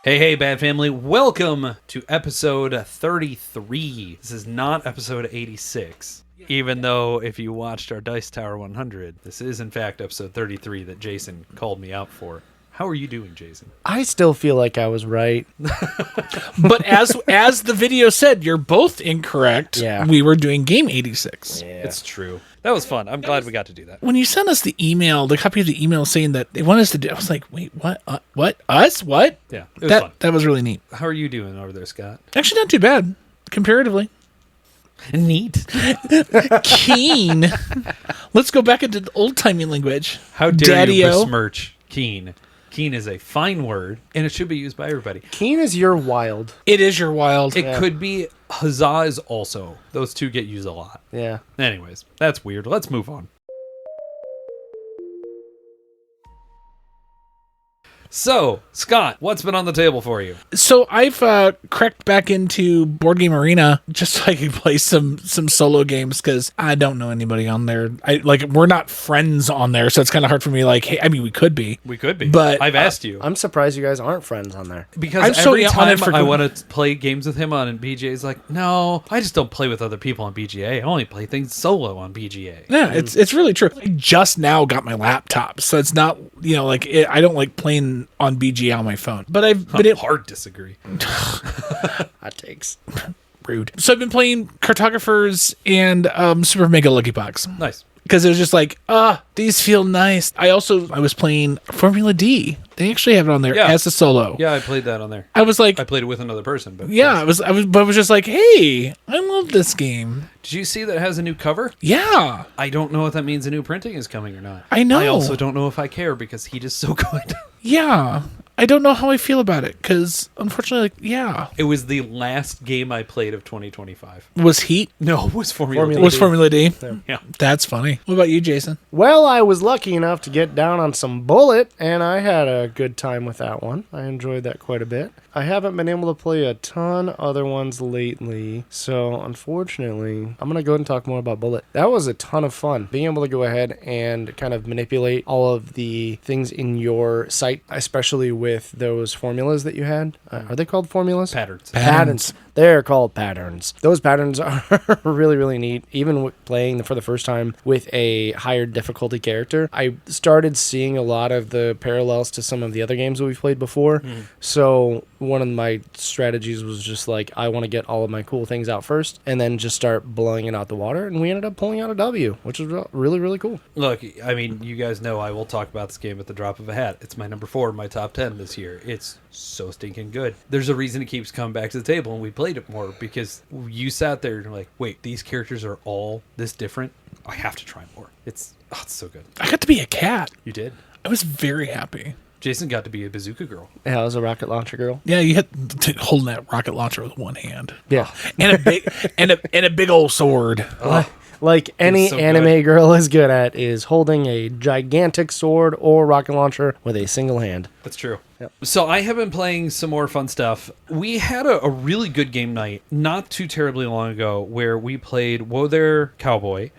Hey, BATT Family. Welcome to episode 33. This is not episode 86. Even though if you watched our Dice Tower 100, this is in fact episode 33 that Jason called me out for. How are you doing, Jason? I still feel like I was right. But as the video said, you're both incorrect. Yeah. We were doing game 86. Yeah. It's true. That was fun. I'm glad we got to do that. When you sent us the email, the copy of the email saying that they want us to do, I was like, wait, what? What? Us? What? Yeah, it was fun. That was really neat. How are you doing over there, Scott? Actually, not too bad, comparatively. Neat. Keen. Let's go back into the old-timey language. How dare you Daddy-o. besmirch keen? Keen is a fine word, and it should be used by everybody. Keen is your wild. It is your wild. It could be huzzah is also. Those two get used a lot. Yeah. Anyways, that's weird. Let's move on. So, Scott, what's been on the table for you? So I've cracked back into Board Game Arena just so I can play some solo games because I don't know anybody on there. We're not friends on there, so it's kind of hard for me. Like, hey, I mean, we could be. We could be. But I've asked you. I'm surprised you guys aren't friends on there. Because I'm so every on time it for I good- want to play games with him on BGA, he's like, no, I just don't play with other people on BGA. I only play things solo on BGA. Yeah, it's really true. I just now got my laptop, so it's not I don't like playing on BGA on my phone. But I've been Hard disagree. Hot takes. rude. So I've been playing Cartographers and Super Mega Lucky Box. Nice. Because it was just like, these feel nice. I was playing Formula D. They actually have it on there as a solo. Yeah, I played that on there. I was like, I played it with another person. But yeah, I was just like, hey, I love this game. Did you see that it has a new cover? Yeah, I don't know if that means a new printing is coming or not. I know. I also don't know if I care because Heat is so good. yeah. I don't know how I feel about it because, unfortunately, It was the last game I played of 2025. Was Heat? No, it was Formula D. Was Formula D? Yeah. That's funny. What about you, Jason? Well, I was lucky enough to get down on some Bullet, and I had a good time with that one. I enjoyed that quite a bit. I haven't been able to play a ton other ones lately, so unfortunately, I'm going to go ahead and talk more about Bullet. That was a ton of fun. Being able to go ahead and kind of manipulate all of the things in your site, especially with those formulas that you had. Are they called formulas? Patterns. They're called patterns. Those patterns are really, really neat. Even playing for the first time with a higher difficulty character, I started seeing a lot of the parallels to some of the other games that we've played before. So one of my strategies was just like, I want to get all of my cool things out first and then just start blowing it out the water. And we ended up pulling out a W, which was really, really cool. Look, I mean, you guys know I will talk about this game at the drop of a hat. It's my number 4 in my top 10 this year. It's so stinking good. There's a reason it keeps coming back to the table, and we played it more because you sat there and you're like, wait, these characters are all this different? I have to try more. It's so good. I got to be a cat. You did. I was very happy. Jason got to be a bazooka girl. Yeah, I was a rocket launcher girl. Yeah, you had to holding that rocket launcher with one hand. Yeah. And a big and a big old sword. Like any so anime good. girl is good at is holding a gigantic sword or rocket launcher with a single hand. That's true. Yep. So I have been playing some more fun stuff. We had a really good game night not too terribly long ago where we played Whoa There Cowboy,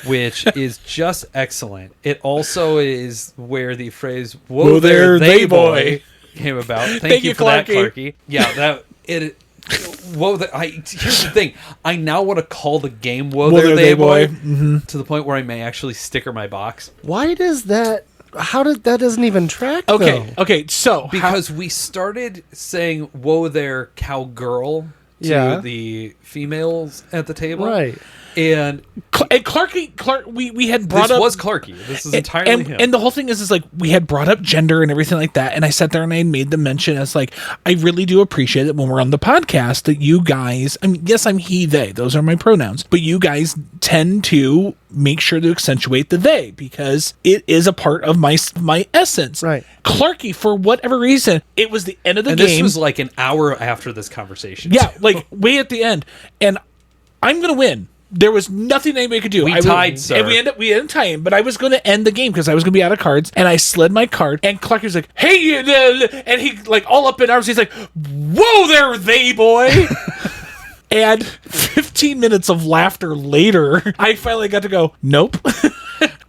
which is just excellent. It also is where the phrase Whoa There They Boy came about. Thank you for that, Clarky. Yeah, here's the thing. I now want to call the game Whoa There They Boy to the point where I may actually sticker my box. Why does that... How did that doesn't even track, Okay, so Because we started saying "Whoa there, cowgirl" to the females at the table, Right. And Clark, we had brought this up... was Clarky. This is entirely him. And the whole thing is like, we had brought up gender and everything like that, and I sat there and I made the mention. It's like, I really do appreciate it when we're on the podcast that you guys, I mean, yes, I'm he, they. Those are my pronouns. But you guys tend to make sure to accentuate the they, because it is a part of my essence. Right. Clarky, for whatever reason, it was the end of the and game. this was like an hour after this conversation. Yeah, like way at the end. And I'm going to win. There was nothing anybody could do. We tied, sir. And we ended up tying, but I was going to end the game because I was going to be out of cards, and I slid my card, and Clark was like, hey, and he, like, all up in arms, he's like, whoa there, they boy. And 15 minutes of laughter later, I finally got to go, nope.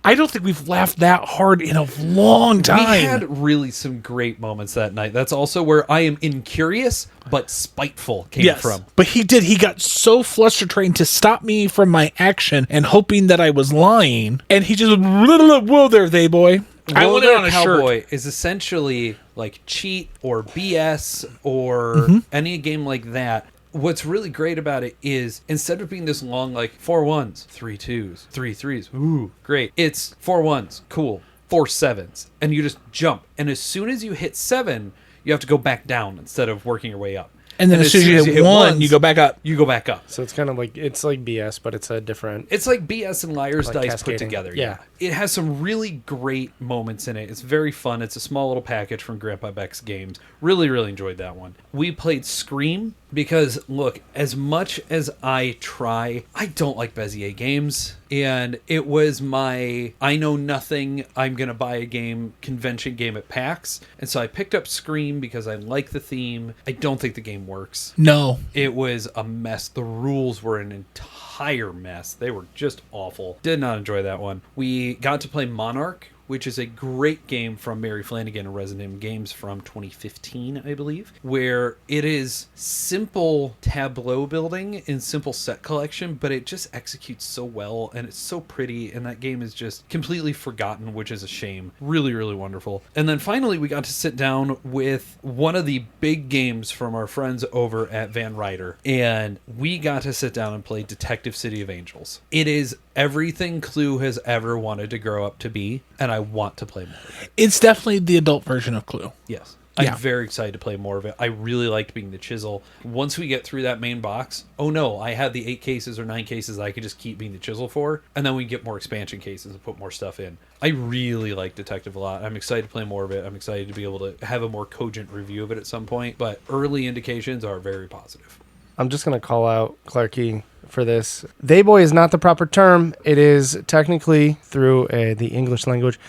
I don't think we've laughed that hard in a long time. We had really some great moments that night. That's also where I am incurious but spiteful came from. But he did. He got so flustered trying to stop me from my action and hoping that I was lying. And he just, whoa there, they boy. I Whoa want it There on a Cowboy shirt. is essentially like cheat or BS or any game like that. What's really great about it is instead of being this long, like 4 1s, 3 2s, 3 3s, ooh, great. It's 4 1s, cool, 4 7s, and you just jump. And as soon as you hit 7, you have to go back down instead of working your way up. And then as soon as you hit 1, ones, you go back up. You go back up. So it's kind of like, it's like BS, but it's a different... It's like BS and Liar's like Dice cascading. put together. Yeah. It has some really great moments in it. It's very fun. It's a small little package from Grandpa Beck's games. Really, really enjoyed that one. We played Scream because, look, as much as I try, I don't like Bezier games. And it was my I know nothing, I'm going to buy a game, convention game at PAX. And so I picked up Scream because I like the theme. I don't think the game works. No. It was a mess. The rules were an entire mess. They were just awful. Did not enjoy that one. We got to play Monarch, which is a great game from Mary Flanagan and Resident Evil Games from 2015, I believe, where it is simple tableau building and simple set collection, but it just executes so well, and it's so pretty, and that game is just completely forgotten, which is a shame. Really, really wonderful. And then finally, we got to sit down with one of the big games from our friends over at Van Ryder, and we got to sit down and play Detective City of Angels. It is everything Clue has ever wanted to grow up to be, and I want to play more of it. It's definitely the adult version of Clue. Yes. Yeah. I'm very excited to play more of it. I really liked being the chisel. Once we get through that main box, oh no, I have the 8 cases or 9 cases that I could just keep being the chisel for, and then we get more expansion cases and put more stuff in. I really like Detective a lot. I'm excited to play more of it. I'm excited to be able to have a more cogent review of it at some point, but early indications are very positive. I'm just going to call out Clarky for this. They boy is not the proper term. It is technically, through the English language,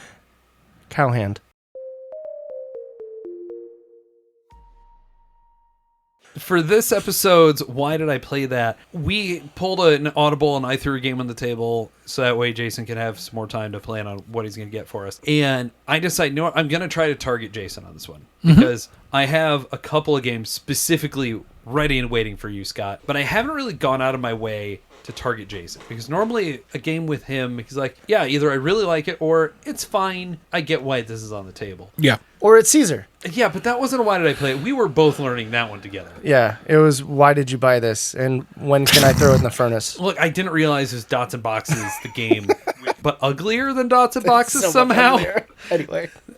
cowhand. For this episode's Why Did I Play That? We pulled an audible and I threw a game on the table so that way Jason can have some more time to plan on what he's going to get for us. And I decided, you know what, I'm going to try to target Jason on this one because I have a couple of games specifically ready and waiting for you, Scott. But I haven't really gone out of my way to target Jason because normally a game with him, he's like, yeah, either I really like it or it's fine. I get why this is on the table. Yeah. Or it's Caesar. Yeah, but that wasn't a Why Did I Play It? We were both learning that one together. Yeah, it was why did you buy this and when can I throw it in the furnace? Look, I didn't realize it was Dots and Boxes, the game, but uglier than Dots and Boxes somehow.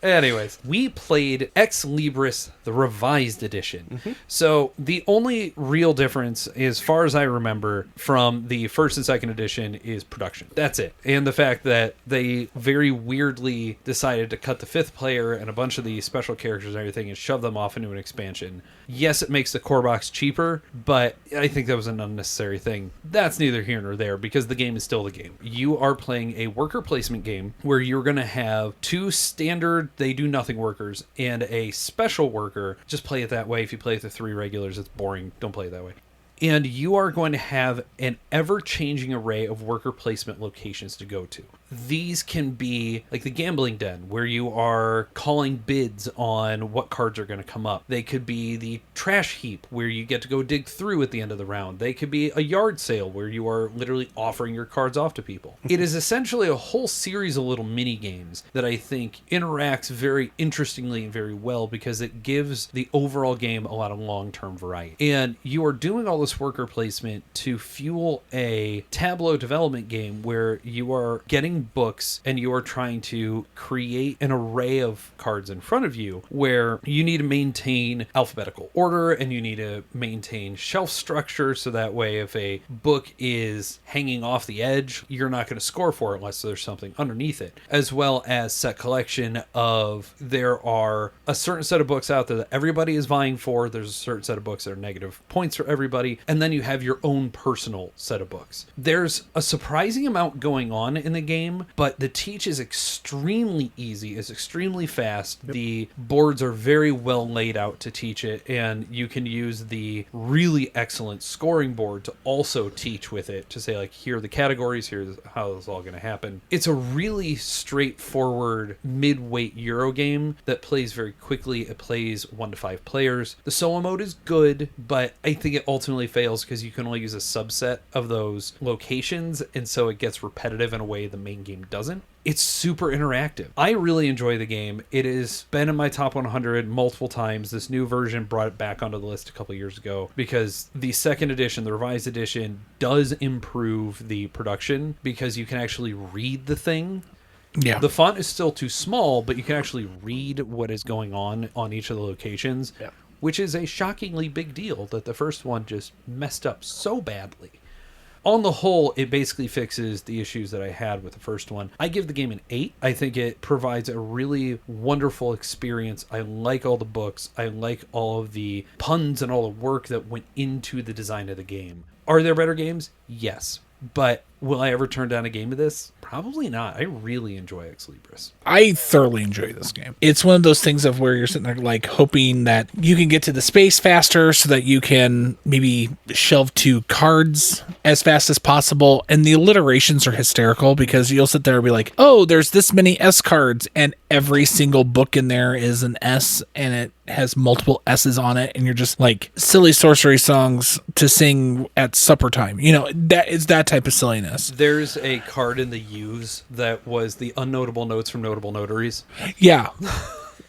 Anyways, we played Ex Libris, the revised edition. So the only real difference, as far as I remember, from the first and second edition is production. That's it. And the fact that they very weirdly decided to cut the 5th player and a bunch of the special characters and everything and shove them off into an expansion. Yes, it makes the core box cheaper, but I think that was an unnecessary thing. That's neither here nor there because the game is still the game. You are playing a worker placement game where you're going to have 2 standard they do nothing workers and a special worker. Just play it that way. If you play it with 3 regulars, it's boring. Don't play it that way. And you are going to have an ever-changing array of worker placement locations to go to. These can be like the gambling den, where you are calling bids on what cards are going to come up. They could be the trash heap, where you get to go dig through at the end of the round. They could be a yard sale, where you are literally offering your cards off to people. It is essentially a whole series of little mini games that I think interacts very interestingly and very well because it gives the overall game a lot of long-term variety. And you are doing all this worker placement to fuel a tableau development game where you are getting books and you are trying to create an array of cards in front of you where you need to maintain alphabetical order and you need to maintain shelf structure so that way if a book is hanging off the edge, you're not going to score for it unless there's something underneath it. As well as set collection of there are a certain set of books out there that everybody is vying for. There's a certain set of books that are negative points for everybody. And then you have your own personal set of books. There's a surprising amount going on in the game game, but the teach is extremely easy. It's extremely fast. Yep. The boards are very well laid out to teach it, and you can use the really excellent scoring board to also teach with it, to say, like, here are the categories, here's how this is all going to happen. It's a really straightforward mid-weight Euro game that plays very quickly. It plays 1 to 5 players. The solo mode is good, but I think it ultimately fails because you can only use a subset of those locations, and so it gets repetitive in a way the main game doesn't. It's super interactive. I really enjoy the game. It has been in my top 100 multiple times. This new version brought it back onto the list a couple years ago because the second edition, the revised edition, does improve the production because you can actually read the thing. Yeah. The font is still too small, but you can actually read what is going on each of the locations, which is a shockingly big deal that the first one just messed up so badly. On the whole, it basically fixes the issues that I had with the first one. I give the game an 8. I think it provides a really wonderful experience. I like all the books. I like all of the puns and all the work that went into the design of the game. Are there better games? Yes. But will I ever turn down a game of this? Probably not. I really enjoy Ex Libris. I thoroughly enjoy this game. It's one of those things of where you're sitting there like hoping that you can get to the space faster so that you can maybe shelve 2 cards as fast as possible. And the alliterations are hysterical because you'll sit there and be like, oh, there's this many S cards and every single book in there is an S and it has multiple S's on it. And you're just like silly sorcery songs to sing at supper time. You know, that is that type of silliness. There's a card in the U's that was the unnotable notes from notable notaries. Yeah.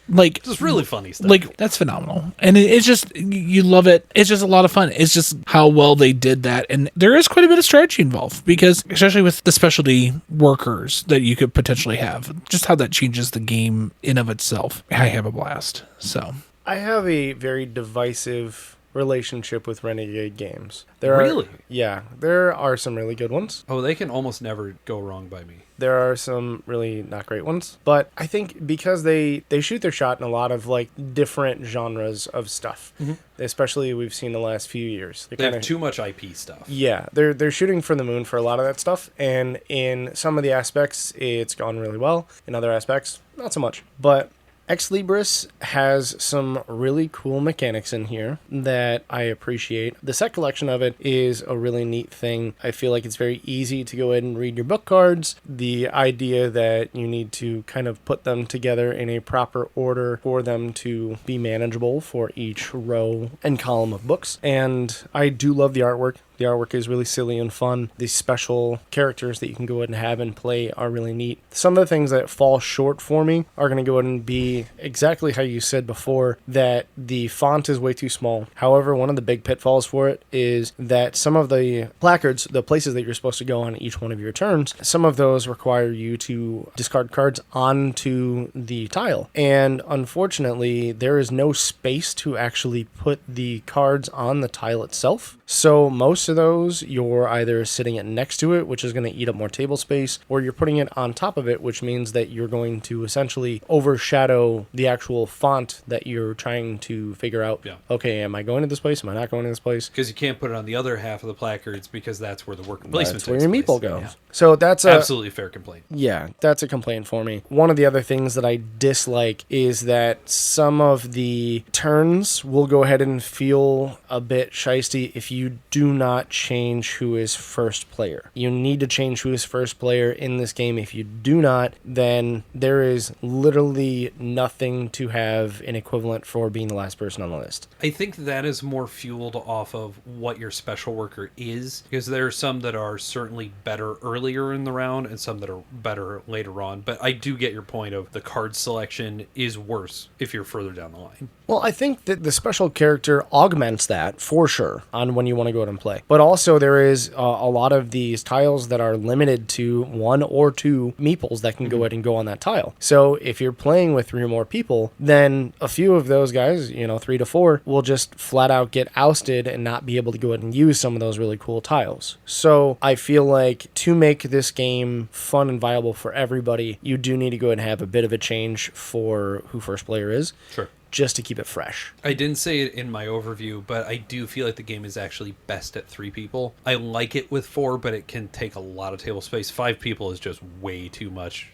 Like, just really funny stuff. Like, that's phenomenal. And it's just, you love it. It's just a lot of fun. It's just how well they did that. And there is quite a bit of strategy involved because, especially with the specialty workers that you could potentially have, just how that changes the game in of itself. I have a blast. So I have a very divisive relationship with Renegade games. Really? There are some really good ones. Oh, they can almost never go wrong by me. There are some really not great ones. But I think because they shoot their shot in a lot of like different genres of stuff, especially we've seen the last few years. They have too much IP stuff. Yeah, they're shooting for the moon for a lot of that stuff. And in some of the aspects, it's gone really well. In other aspects, not so much. But Ex Libris has some really cool mechanics in here that I appreciate. The set collection of it is a really neat thing. I feel like it's very easy to go ahead and read your book cards. The idea that you need to kind of put them together in a proper order for them to be manageable for each row and column of books. And I do love the artwork. The artwork is really silly and fun. The special characters that you can go ahead and have and play are really neat. Some of the things that fall short for me are going to go ahead and be exactly how you said before, that the font is way too small. However, one of the big pitfalls for it is that some of the placards, the places that you're supposed to go on each one of your turns, some of those require you to discard cards onto the tile. And unfortunately, there is no space to actually put the cards on the tile itself. So most of those, you're either sitting it next to it, which is going to eat up more table space, or you're putting it on top of it, which means that you're going to essentially overshadow the actual font that you're trying to figure out. Yeah. Okay, am I going to this place? Am I not going to this place? Because you can't put it on the other half of the placards because that's where the worker placement takes place. That's where your Meeple goes. Yeah. So that's absolutely fair complaint. Yeah, that's a complaint for me. One of the other things that I dislike is that some of the turns will go ahead and feel a bit shiesty if you do not change who is first player. You need to change who is first player in this game. If you do not, then there is literally nothing to have an equivalent for being the last person on the list. I think that is more fueled off of what your special worker is, because there are some that are certainly better earlier in the round and some that are better later on. But I do get your point of the card selection is worse if you're further down the line. Well, I think that the special character augments that for sure on when you want to go out and play. But also there is a lot of these tiles that are limited to 1 or 2 meeples that can go ahead and go on that tile. So if you're playing with 3 or more people, then a few of those guys, 3 to 4, will just flat out get ousted and not be able to go ahead and use some of those really cool tiles. So I feel like to make this game fun and viable for everybody, you do need to go ahead and have a bit of a change for who first player is. Sure. just to keep it fresh. I didn't say it in my overview, but I do feel like the game is actually best at 3 people. I like it with 4, but it can take a lot of table space. 5 people is just way too much.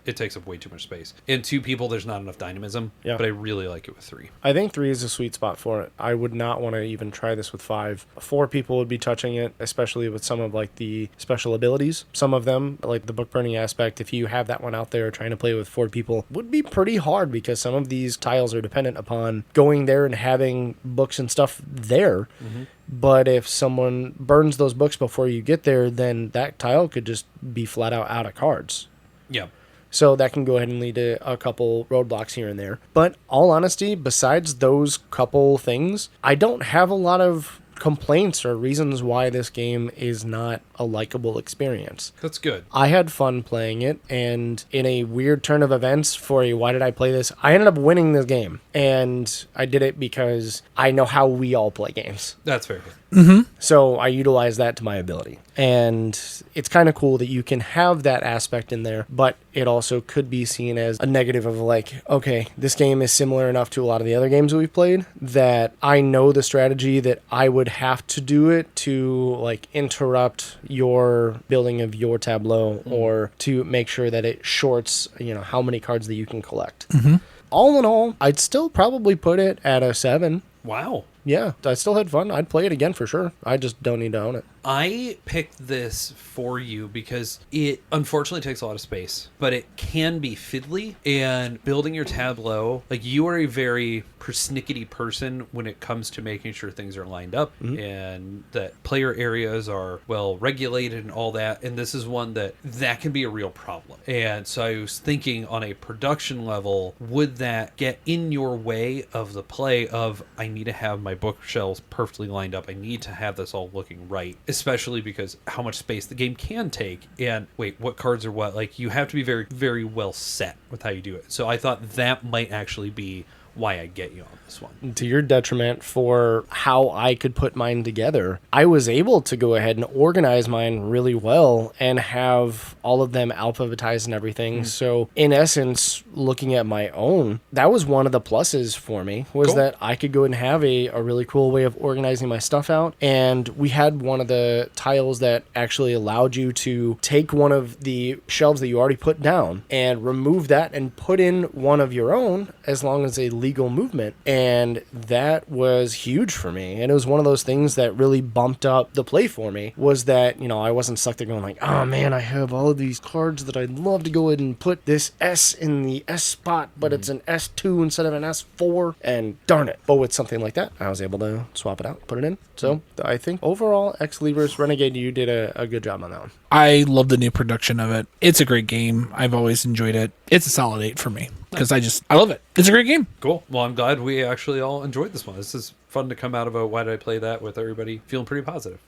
It takes up way too much space. And 2 people, there's not enough dynamism. Yeah. But I really like it with 3. I think 3 is a sweet spot for it. I would not want to even try this with 5. 4 people would be touching it, especially with some of like the special abilities. Some of them, like the book burning aspect, if you have that one out there trying to play with 4 people, would be pretty hard because some of these tiles are dependent upon going there and having books and stuff there. Mm-hmm. But if someone burns those books before you get there, then that tile could just be flat out of cards. Yeah. So that can go ahead and lead to a couple roadblocks here and there. But all honesty, besides those couple things, I don't have a lot of complaints or reasons why this game is not a likable experience. That's good. I had fun playing it, and in a weird turn of events for a why did I play this, I ended up winning this game. And I did it because I know how we all play games. That's fair. Mm-hmm. So I utilize that to my ability. And it's kind of cool that you can have that aspect in there, but it also could be seen as a negative of like, okay, this game is similar enough to a lot of the other games that we've played that I know the strategy that I would have to do it to like interrupt your building of your tableau or to make sure that it shorts, how many cards that you can collect. Mm-hmm. All in all, I'd still probably put it at a 7. Wow. Yeah, I still had fun. I'd play it again for sure. I just don't need to own it. I picked this for you because it unfortunately takes a lot of space, but it can be fiddly, and building your tableau, like you are a very persnickety person when it comes to making sure things are lined up and that player areas are well regulated and all that. And this is one that can be a real problem. And so I was thinking on a production level, would that get in your way of the play of I need to have my bookshelves perfectly lined up. I need to have this all looking right, especially because how much space the game can take. And wait, what cards are what? Like you have to be very, very well set with how you do it. So I thought that might actually be why I get you on this one. To your detriment for how I could put mine together, I was able to go ahead and organize mine really well and have all of them alphabetized and everything. So in essence, looking at my own, that was one of the pluses for me was that I could go and have a really cool way of organizing my stuff out. And we had one of the tiles that actually allowed you to take one of the shelves that you already put down and remove that and put in one of your own as long as a legal movement. And that was huge for me. And it was one of those things that really bumped up the play for me was that, I wasn't stuck there going like, oh man, I have all of these cards that I'd love to go ahead and put this S in the S spot, but it's an S2 instead of an S4 and darn it. But with something like that, I was able to swap it out, put it in. So I think overall, Ex Libris Renegade, you did a good job on that one. I love the new production of it. It's a great game. I've always enjoyed it. It's a solid 8 for me because I love it. It's a great game. Cool. Well, I'm glad we actually all enjoyed this one. This is fun to come out of a why did I play that with everybody feeling pretty positive.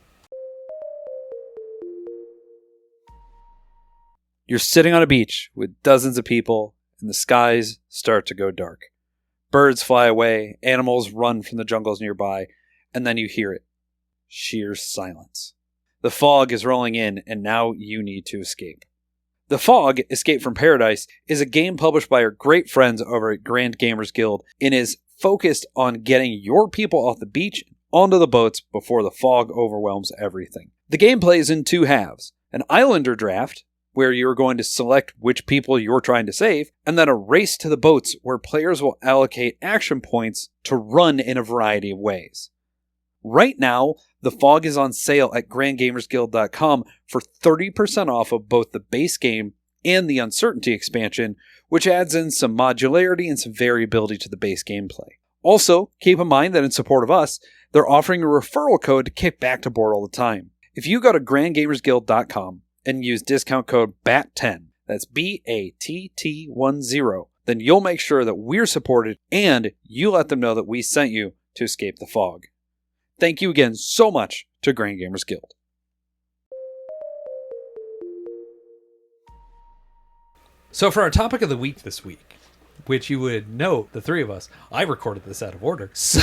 You're sitting on a beach with dozens of people and the skies start to go dark. Birds fly away, animals run from the jungles nearby, and then you hear it. Sheer silence. The fog is rolling in, and now you need to escape. The Fog, Escape from Paradise, is a game published by our great friends over at Grand Gamers Guild and is focused on getting your people off the beach onto the boats before the fog overwhelms everything. The game plays in 2 halves, an Islander draft, where you're going to select which people you're trying to save, and then a race to the boats where players will allocate action points to run in a variety of ways. Right now, The Fog is on sale at grandgamersguild.com for 30% off of both the base game and the Uncertainty expansion, which adds in some modularity and some variability to the base gameplay. Also, keep in mind that in support of us, they're offering a referral code to kick back to Board All the Time. If you go to grandgamersguild.com and use discount code BATT10, that's BATT10, then you'll make sure that we're supported and you let them know that we sent you to escape the fog. Thank you again so much to Grand Gamers Guild. So for our topic of the week this week, which you would note, the 3 of us, I recorded this out of order. So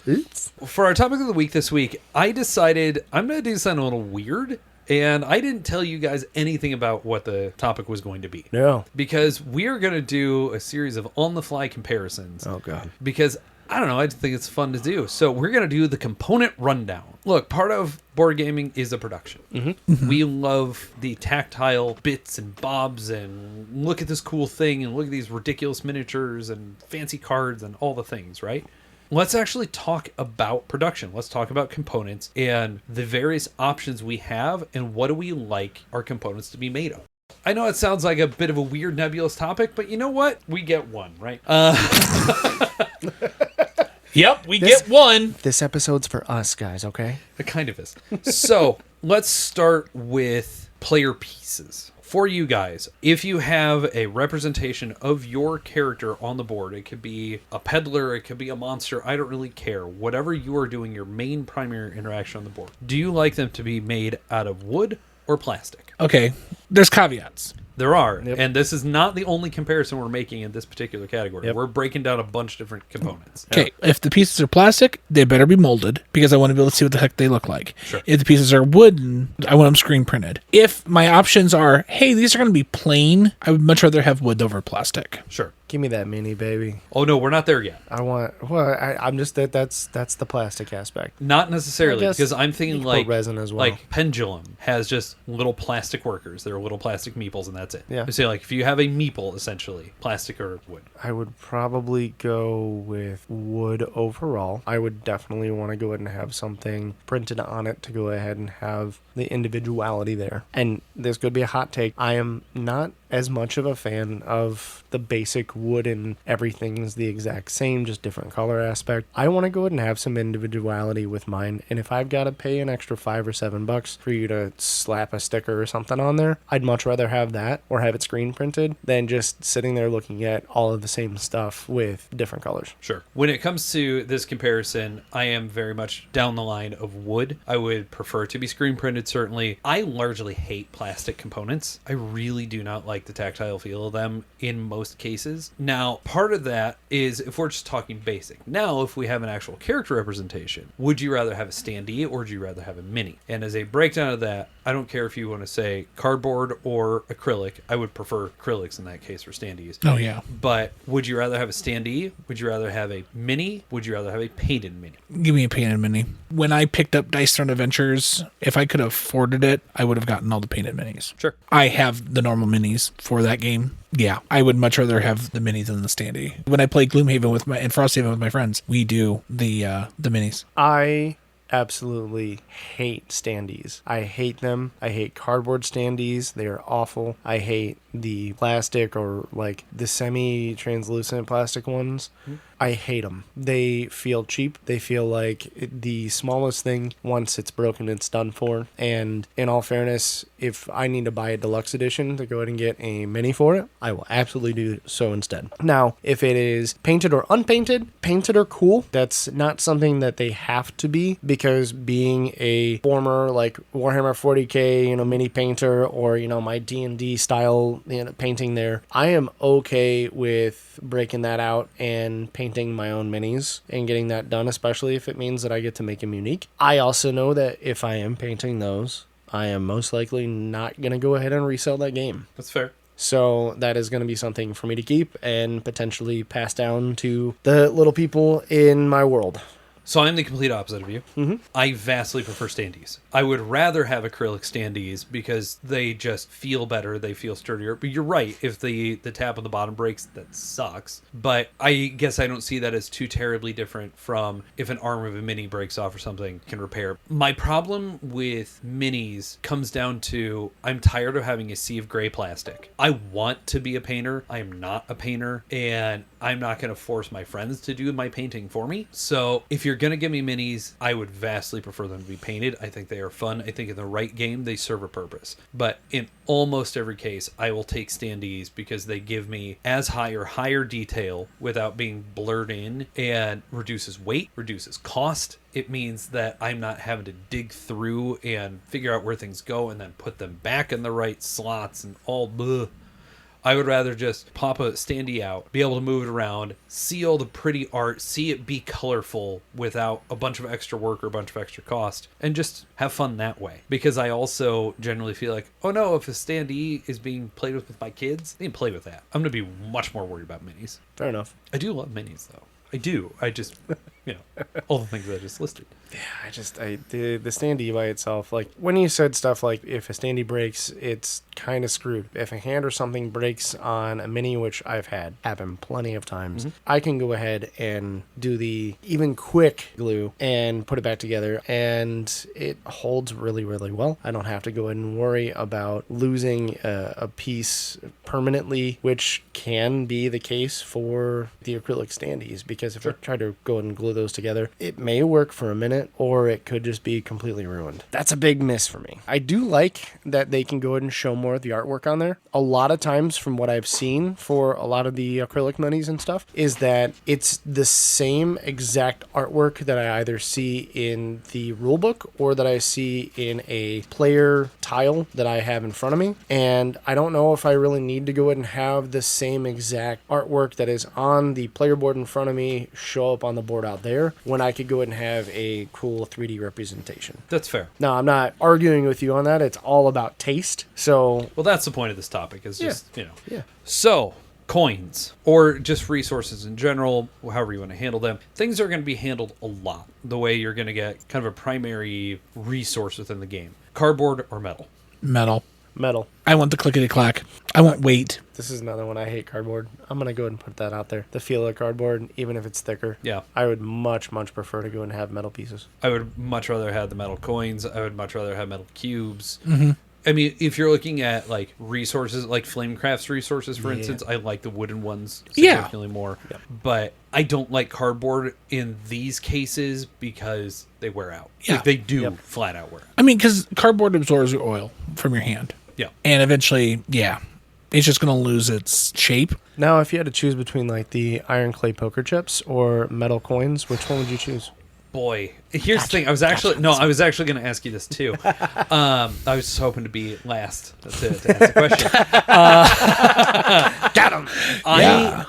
Oops. For our topic of the week this week, I decided I'm going to do something a little weird And I didn't tell you guys anything about what the topic was going to be. No. Because we are going to do a series of on-the-fly comparisons. Oh, God. Because, I don't know, I just think it's fun to do. So we're going to do the component rundown. Look, part of board gaming is a production. We love the tactile bits and bobs and look at this cool thing and look at these ridiculous miniatures and fancy cards and all the things, right? Let's actually talk about production. Let's talk about components and the various options we have and what do we like our components to be made of. I know it sounds like a bit of a weird nebulous topic, but you know what? We get one, right? Yep, we get one. This episode's for us, guys, okay? It kind of is. So let's start with player pieces. For you guys, if you have a representation of your character on the board, it could be a peddler, it could be a monster, I don't really care. Whatever you are doing, your main primary interaction on the board, do you like them to be made out of wood or plastic? Okay, there's caveats. There are, Yep. and this is not the only comparison we're making in this particular category. Yep. We're breaking down a bunch of different components. Okay, if the pieces are plastic, they better be molded because I want to be able to see what the heck they look like. Sure. If the pieces are wooden, I want them screen printed. If my options are, hey, these are going to be plain, I would much rather have wood over plastic. Sure. Give me that mini, baby. Oh no, we're not there yet. I'm just that's the plastic aspect. Not necessarily, I guess because I'm you thinking could like put resin as well. Like Pendulum has just little plastic workers. They're little plastic meeples, and that's it. Yeah. I say like if you have a meeple, essentially plastic or wood. I would probably go with wood overall. I would definitely want to go ahead and have something printed on it to go ahead and have the individuality there. And this could be a hot take. I am not as much of a fan of the basic wooden everything's the exact same, just different color aspect. I want to go ahead and have some individuality with mine. And if I've got to pay an extra $5 or $7 for you to slap a sticker or something on there, I'd much rather have that or have it screen printed than just sitting there looking at all of the same stuff with different colors. Sure. When it comes to this comparison, I am very much down the line of wood. I would prefer to be screen printed, certainly. I largely hate plastic components. I really do not like the tactile feel of them in most cases. Now, part of that is if we're just talking basic. Now, if we have an actual character representation, would you rather have a standee or would you rather have a mini? And as a breakdown of that, I don't care if you want to say cardboard or acrylic. I would prefer acrylics in that case for standees. Oh, yeah. But would you rather have a standee? Would you rather have a mini? Would you rather have a painted mini? Give me a painted mini. When I picked up Dice Throne Adventures, if I could have afforded it, I would have gotten all the painted minis. Sure. I have the normal minis for that game. Yeah, I would much rather have the minis than the standee. When I play Gloomhaven and Frosthaven with my friends, we do the minis. I absolutely hate standees. I hate them. I hate cardboard standees. They are awful. I hate the plastic or like the semi-translucent plastic ones. I hate them. They feel cheap. They feel like the smallest thing, once it's broken, it's done for. And in all fairness, if I need to buy a deluxe edition to go ahead and get a mini for it, I will absolutely do so instead. Now, if it is painted or unpainted, painted or cool, that's not something that they have to be, because being a former like Warhammer 40K, mini painter, or, my D&D style, painting there, I am okay with breaking that out and painting my own minis and getting that done, especially if it means that I get to make them unique. I also know that if I am painting those, I am most likely not going to go ahead and resell that game. That's fair. So that is going to be something for me to keep and potentially pass down to the little people in my world. So I'm the complete opposite of you. Mm-hmm. I vastly prefer standees. I would rather have acrylic standees because they just feel better. They feel sturdier. But you're right. If the tab on the bottom breaks, that sucks. But I guess I don't see that as too terribly different from if an arm of a mini breaks off or something, can repair. My problem with minis comes down to I'm tired of having a sea of gray plastic. I want to be a painter. I am not a painter. And I'm not going to force my friends to do my painting for me. So if you're going to give me minis, I would vastly prefer them to be painted. I think they are fun. I think in the right game, they serve a purpose. But in almost every case, I will take standees because they give me as high or higher detail without being blurred in, and reduces weight, reduces cost. It means that I'm not having to dig through and figure out where things go and then put them back in the right slots and all. Bleh. I would rather just pop a standee out, be able to move it around, see all the pretty art, see it be colorful without a bunch of extra work or a bunch of extra cost, and just have fun that way. Because I also generally feel like, oh no, if a standee is being played with my kids, they can play with that. I'm going to be much more worried about minis. Fair enough. I do love minis, though. I do. I just, all the things I just listed. Yeah, the standee by itself, like when you said stuff like if a standee breaks, it's kind of screwed. If a hand or something breaks on a mini, which I've had happen plenty of times, I can go ahead and do the even quick glue and put it back together, and it holds really, really well. I don't have to go ahead and worry about losing a piece permanently, which can be the case for the acrylic standees, because if I try to go ahead and glue those together, it may work for a minute, or it could just be completely ruined. That's a big miss for me. I do like that they can go ahead and show more of the artwork on there. A lot of times from what I've seen for a lot of the acrylic minis and stuff is that it's the same exact artwork that I either see in the rulebook or that I see in a player tile that I have in front of me. And I don't know if I really need to go ahead and have the same exact artwork that is on the player board in front of me show up on the board out there, when I could go ahead and have a cool 3D representation. That's fair. Now, I'm not arguing with you on that. It's all about taste. So, well, that's the point of this topic, is just, Yeah. So, coins, or just resources in general, however you want to handle them, things are going to be handled a lot the way you're going to get kind of a primary resource within the game. Cardboard or metal? Metal. Metal. I want the clickety-clack. I want weight. This is another one. I hate cardboard. I'm going to go ahead and put that out there. The feel of cardboard, even if it's thicker. Yeah. I would much, much prefer to go and have metal pieces. I would much rather have the metal coins. I would much rather have metal cubes. Mm-hmm. I mean, if you're looking at like resources, like Flamecraft's resources, for instance, I like the wooden ones significantly more. Yep. But I don't like cardboard in these cases because they wear out. Yeah. Like, they do flat out wear out. I mean, because cardboard absorbs your oil from your hand. Yeah. And eventually, it's just going to lose its shape. Now, if you had to choose between like the iron clay poker chips or metal coins, which one would you choose? Boy, here's the thing. I was actually going to ask you this too. I was just hoping to be last to ask the question. Got him.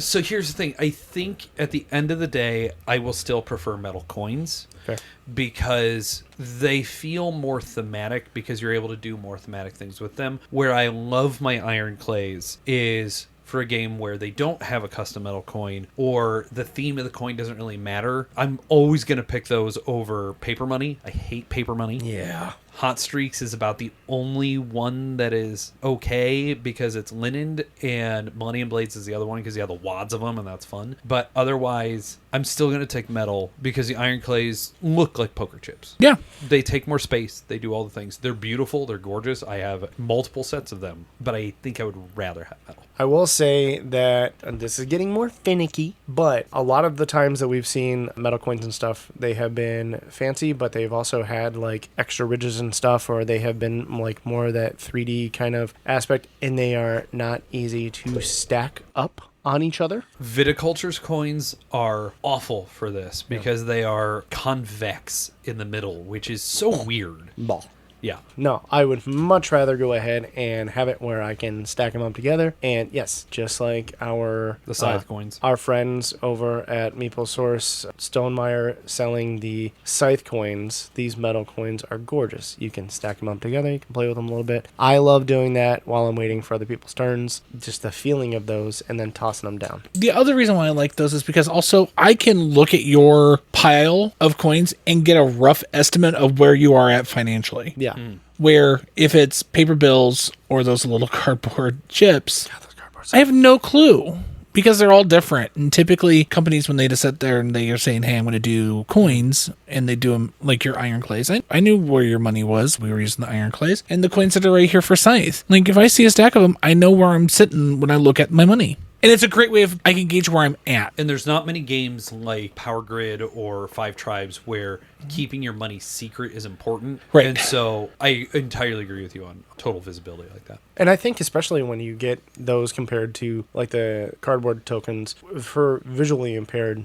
So here's the thing. I think at the end of the day, I will still prefer metal coins. Okay. Because they feel more thematic, because you're able to do more thematic things with them. Where I love my iron clays is for a game where they don't have a custom metal coin, or the theme of the coin doesn't really matter. I'm always going to pick those over paper money. I hate paper money. Yeah. Hot Streaks is about the only one that is okay because it's linened, and Millennium Blades is the other one because you have the wads of them, and that's fun. But otherwise, I'm still going to take metal because the iron clays look like poker chips. Yeah. They take more space. They do all the things. They're beautiful. They're gorgeous. I have multiple sets of them, but I think I would rather have metal. I will say that, and this is getting more finicky, but a lot of the times that we've seen metal coins and stuff, they have been fancy, but they've also had like extra ridges and stuff, or they have been like more of that 3D kind of aspect, and they are not easy to stack up on each other. Viticulture's coins are awful for this because they are convex in the middle, which is so weird. Ball. Yeah. No, I would much rather go ahead and have it where I can stack them up together. And yes, just like The scythe coins. Our friends over at Meeple Source, Stonemeyer, selling the scythe coins, these metal coins are gorgeous. You can stack them up together. You can play with them a little bit. I love doing that while I'm waiting for other people's turns. Just the feeling of those and then tossing them down. The other reason why I like those is because also I can look at your pile of coins and get a rough estimate of where you are at financially. Yeah. Where if it's paper bills or those little cardboard chips, God, those cardboards. I have no clue because they're all different. And typically companies, when they just sit there and they are saying, hey, I'm going to do coins, and they do them like your iron clays. I knew where your money was. We were using the iron clays and the coins that are right here for scythe. Like if I see a stack of them, I know where I'm sitting when I look at my money. And it's a great way of I can gauge where I'm at. And there's not many games like Power Grid or Five Tribes where keeping your money secret is important. Right. And so I entirely agree with you on total visibility like that. And I think especially when you get those compared to like the cardboard tokens for visually impaired,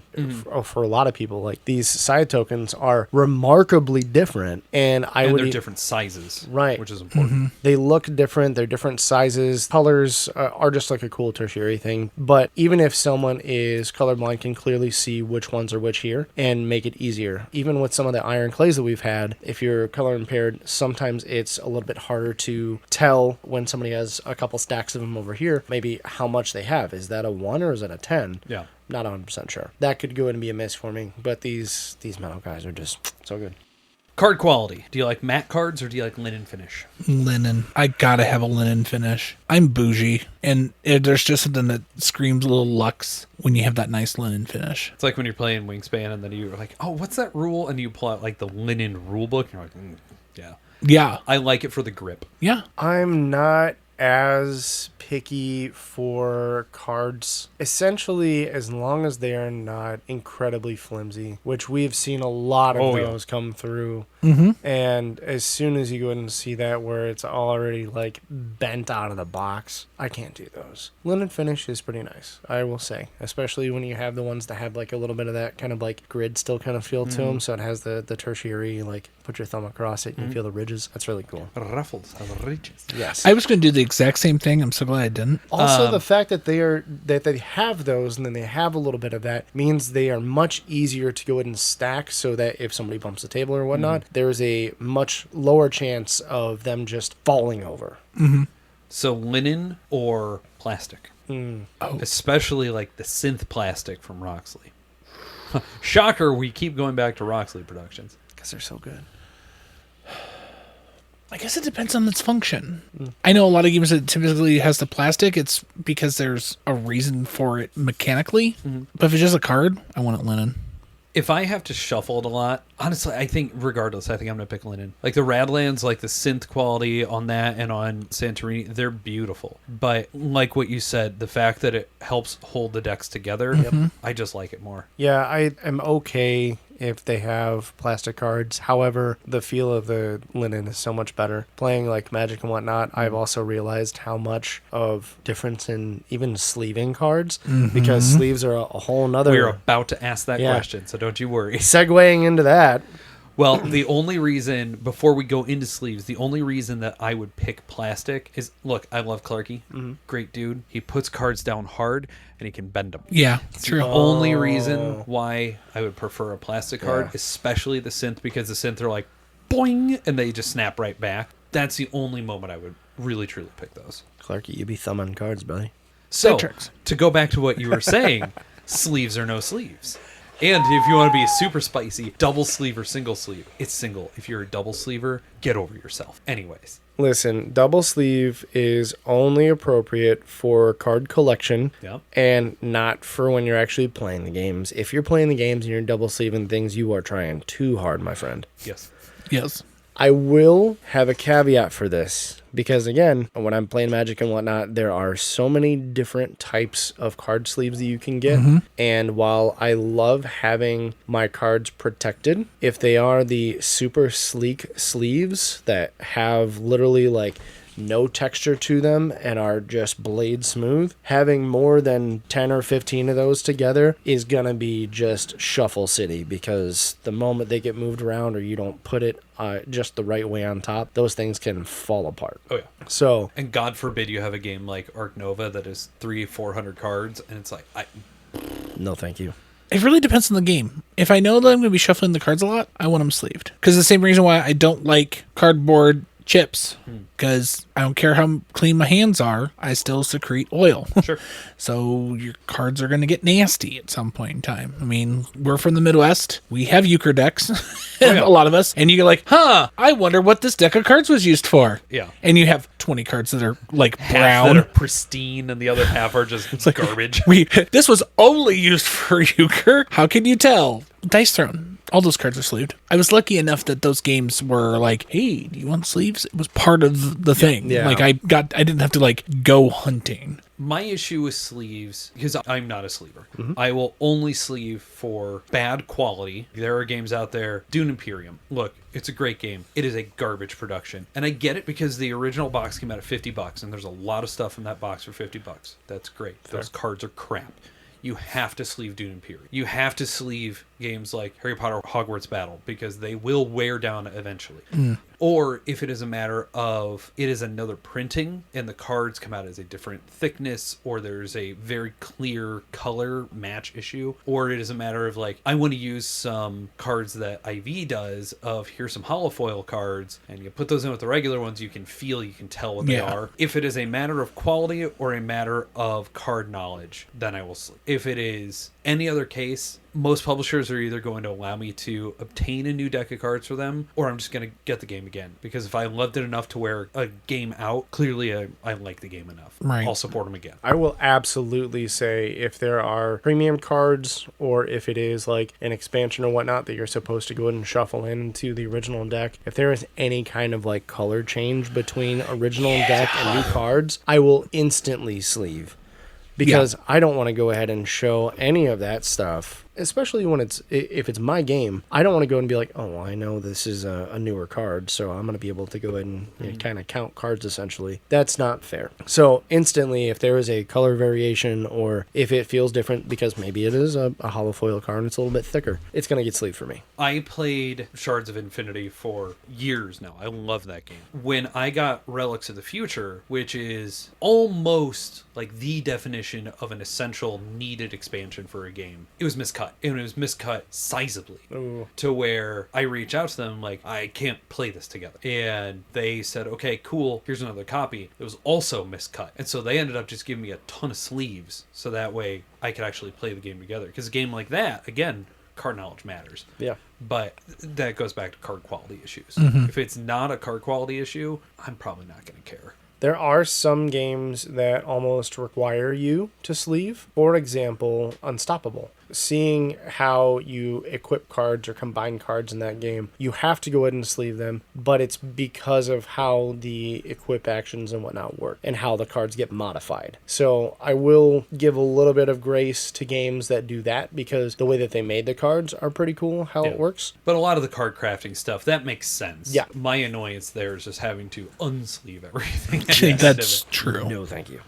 for a lot of people, like these side tokens are remarkably different. And they're different sizes, right, which is important. They look different. They're different sizes. Colors are just like a cool tertiary thing. But even if someone is colorblind, can clearly see which ones are which here and make it easier. Even with some of the iron clays that we've had, if you're color impaired, sometimes it's a little bit harder to tell when somebody has a couple stacks of them over here, maybe how much they have. Is that a 1 or is it a 10? Yeah. Not 100% sure. That could go and be a miss for me, but these metal guys are just so good. Card quality. Do you like matte cards or do you like linen finish? Linen. I gotta have a linen finish. I'm bougie, and there's just something that screams a little luxe when you have that nice linen finish. It's like when you're playing Wingspan and then you're like, oh, what's that rule? And you pull out like the linen rule book and you're like, yeah. Yeah. I like it for the grip. Yeah. I'm not as picky for cards, essentially, as long as they are not incredibly flimsy, which we've seen a lot of those come through. And as soon as you go in and see that where it's already like bent out of the box, I can't do those. Linen finish is pretty nice, I will say, especially when you have the ones that have like a little bit of that kind of like grid still kind of feel to them, so it has the tertiary, like put your thumb across it and you feel the ridges. That's really cool. Ruffles have ridges. Yes. I was going to do the exact same thing. I'm so glad I didn't. Also, the fact that they have those and then they have a little bit of that means they are much easier to go ahead and stack, so that if somebody bumps the table or whatnot, there is a much lower chance of them just falling over. So linen or plastic? Especially like the synth plastic from Roxley. Shocker, we keep going back to Roxley Productions. Because they're so good. I guess it depends on its function. I know a lot of games that typically has the plastic. It's because there's a reason for it mechanically. But if it's just a card, I want it linen. If I have to shuffle it a lot, honestly, I think regardless, I think I'm going to pick linen. Like the Radlands, like the synth quality on that and on Santorini, they're beautiful. But like what you said, the fact that it helps hold the decks together, I just like it more. Yeah, I am okay if they have plastic cards. However, the feel of the linen is so much better. Playing like Magic and whatnot, I've also realized how much of difference in even sleeving cards, because sleeves are a whole nother... We're about to ask that question, so don't you worry. Segueing into that... Well, the only reason, before we go into sleeves, the only reason that I would pick plastic is, look, I love Clarky. Great dude. He puts cards down hard, and he can bend them. Yeah, It's true. the only reason why I would prefer a plastic card, especially the synth, because the synth are like, boing, and they just snap right back. That's the only moment I would really, truly pick those. Clarky, you be thumbing cards, buddy. So, Citrix. to go back to what you were saying, sleeves or no sleeves. And if you want to be super spicy, double sleeve or single sleeve, it's single. If you're a double sleever, get over yourself. Anyways. Listen, double sleeve is only appropriate for card collection and not for when you're actually playing the games. If you're playing the games and you're double sleeving things, you are trying too hard, my friend. Yes. Yes. I will have a caveat for this, because again, when I'm playing Magic and whatnot, there are so many different types of card sleeves that you can get. And while I love having my cards protected, if they are the super sleek sleeves that have literally like no texture to them and are just blade smooth, having more than 10 or 15 of those together is gonna be just shuffle city, because the moment they get moved around or you don't put it just the right way on top, those things can fall apart. Oh yeah. So, and God forbid you have a game like Arc Nova that is 300-400 cards and it's like, no thank you. It really depends on the game. If I know that I'm going to be shuffling the cards a lot, I want them sleeved. Because the same reason why I don't like cardboard chips, because I don't care how clean my hands are, I still secrete oil. Sure. So your cards are going to get nasty at some point in time. I mean, we're from the Midwest. We have euchre decks, a lot of us. And you're like, I wonder what this deck of cards was used for. Yeah. And you have 20 cards that are like half brown. that are pristine and the other half are just like garbage. This was only used for euchre. How can you tell? Dice Throne. All those cards are sleeved. I was lucky enough that those games were like, hey, do you want sleeves? It was part of the thing. Yeah. Like I didn't have to like go hunting. My issue with sleeves, because I'm not a sleever, I will only sleeve for bad quality. There are games out there, Dune Imperium. Look, it's a great game. It is a garbage production. And I get it because the original box came out at $50, and there's a lot of stuff in that box for $50. That's great. Fair. Those cards are crap. You have to sleeve Dune Imperium. You have to sleeve games like Harry Potter Hogwarts Battle because they will wear down eventually. Or if it is a matter of it is another printing and the cards come out as a different thickness, or there's a very clear color match issue, or it is a matter of like, I want to use some cards that IV does of here's some holofoil cards, and you put those in with the regular ones, you can tell what they are. If it is a matter of quality or a matter of card knowledge, then I will sleeve. If it is any other case, most publishers are either going to allow me to obtain a new deck of cards for them, or I'm just going to get the game again. Because if I loved it enough to wear a game out, clearly I like the game enough. Right. I'll support them again. I will absolutely say if there are premium cards, or if it is like an expansion or whatnot that you're supposed to go ahead and shuffle into the original deck, if there is any kind of like color change between original deck and new cards, I will instantly sleeve. Because I don't want to go ahead and show any of that stuff, especially when if it's my game. I don't want to go and be like, oh, well, I know this is a newer card, so I'm going to be able to go ahead and kind of count cards, essentially. That's not fair. So instantly, if there is a color variation, or if it feels different because maybe it is a holofoil card and it's a little bit thicker, it's going to get sleeved for me. I played Shards of Infinity for years now. I love that game. When I got Relics of the Future, which is almost like the definition of an essential needed expansion for a game, it was miscut. And it was miscut sizably. Ooh. To where I reach out to them like, I can't play this together. And they said, okay, cool, here's another copy. It was also miscut. And so they ended up just giving me a ton of sleeves so that way I could actually play the game together. Because a game like that, again, card knowledge matters. Yeah. But that goes back to card quality issues. If it's not a card quality issue, I'm probably not going to care. There are some games that almost require you to sleeve. For example, Unstoppable. Seeing how you equip cards or combine cards in that game, you have to go ahead and sleeve them, but it's because of how the equip actions and whatnot work and how the cards get modified. So I will give a little bit of grace to games that do that because the way that they made the cards are pretty cool, how it works. But a lot of the card crafting stuff, that makes sense. Yeah. My annoyance there is just having to unsleeve everything. That's true. No, thank you.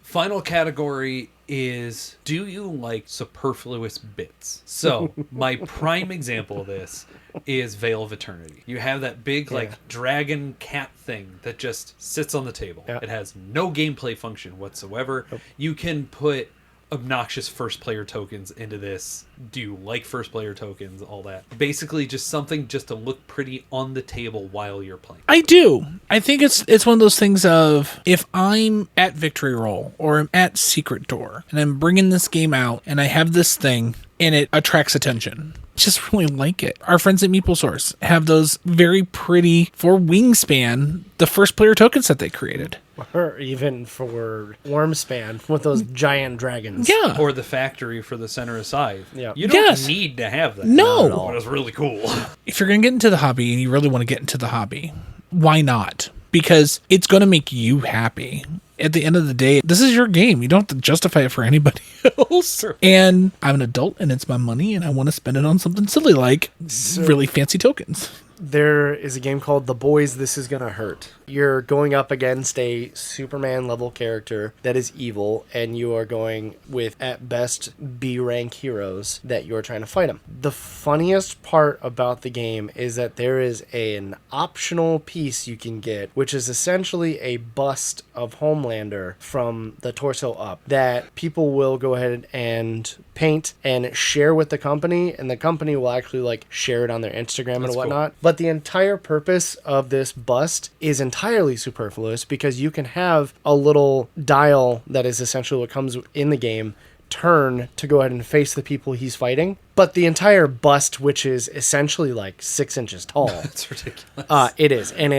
Final category is, do you like superfluous bits? So my prime example of this is Veil of Eternity. You have that big like dragon cat thing that just sits on the table. It has no gameplay function whatsoever. You can put obnoxious first player tokens into this. Do you like first player tokens? All that. Basically just something just to look pretty on the table while you're playing. I do. I think it's one of those things of, if I'm at Victory Roll or I'm at Secret Door and I'm bringing this game out and I have this thing and it attracts attention, just really like it. Our friends at Meeple Source have those very pretty, for Wingspan, the first player tokens that they created. Or even for Wormspan with those giant dragons. Yeah. Or the factory for the center of Scythe. Yeah. You don't need to have that. No. But it's really cool. If you're going to get into the hobby and you really want to get into the hobby, why not? Because it's going to make you happy. At the end of the day, this is your game. You don't have to justify it for anybody else. Sure. And I'm an adult and it's my money and I want to spend it on something silly like really fancy tokens. There is a game called The Boys This Is Gonna Hurt. You're going up against a Superman level character that is evil, and you are going with, at best, B rank heroes that you're trying to fight them. The funniest part about the game is that there is an optional piece you can get, which is essentially a bust of Homelander from the torso up that people will go ahead and paint and share with the company, and the company will actually like share it on their Instagram and whatnot. Cool. But the entire purpose of this bust is entirely superfluous because you can have a little dial that is essentially what comes in the game turn to go ahead and face the people he's fighting. But the entire bust, which is essentially like 6 inches tall. That's ridiculous. It is. And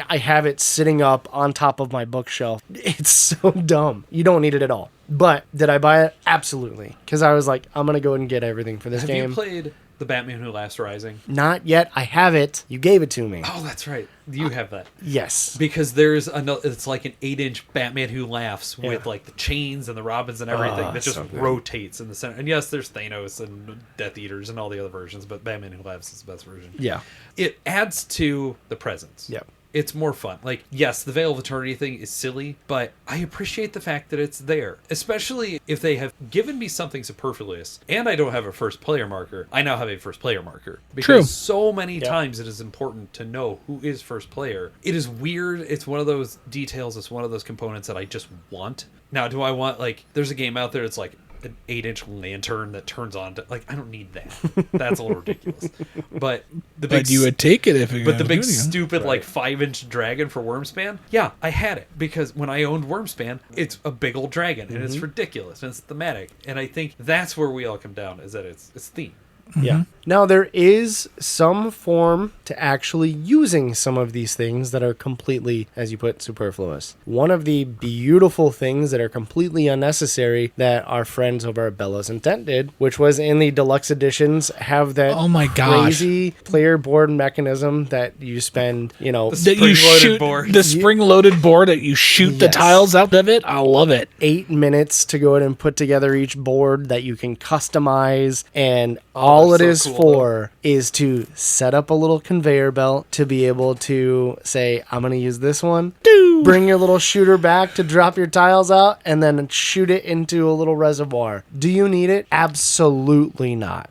I have it sitting up on top of my bookshelf. It's so dumb. You don't need it at all. But did I buy it? Absolutely. Because I was like, I'm going to go and get everything for this game. Have you played The Batman Who Laughs Rising. Not yet. I have it. You gave it to me. Oh, that's right. You have that. Yes. Because there's another, it's like an 8-inch Batman Who Laughs with like the chains and the Robins and everything that just so good. rotates in the center. And yes, there's Thanos and Death Eaters and all the other versions, but Batman Who Laughs is the best version. Yeah. It adds to the presence. Yep. It's more fun. Like, yes, the Veil of Eternity thing is silly, but I appreciate the fact that it's there. Especially if they have given me something superfluous, and I don't have a first player marker. I now have a first player marker. Because True. so many times it is important to know who is first player. It is weird. It's one of those details. It's one of those components that I just want. Now, do I want, like, there's a game out there that's like an 8-inch lantern that turns on to, like, I don't need that. That's a little ridiculous. But the big, But you would take it if it but the big was doing it. stupid like 5-inch dragon for Wormspan, yeah, I had it because when I owned Wormspan, it's a big old dragon and it's ridiculous and it's thematic, and I think that's where we all come down, is that it's theme. Yeah. Now, there is some form to actually using some of these things that are completely, as you put, superfluous. One of the beautiful things that are completely unnecessary that our friends over at Bella's Intent did, which was in the deluxe editions, have that Oh my gosh. crazy player board mechanism that you spend, you know, That you Spring-loaded shoot board. the spring-loaded board that you shoot the Yes. tiles out of it. I love it. 8 minutes to go ahead and put together each board that you can customize, and all it that's so is cool, for is to set up a little conveyor belt to be able to say, I'm going to use this one. Bring your little shooter back to drop your tiles out and then shoot it into a little reservoir. Do you need it? Absolutely not.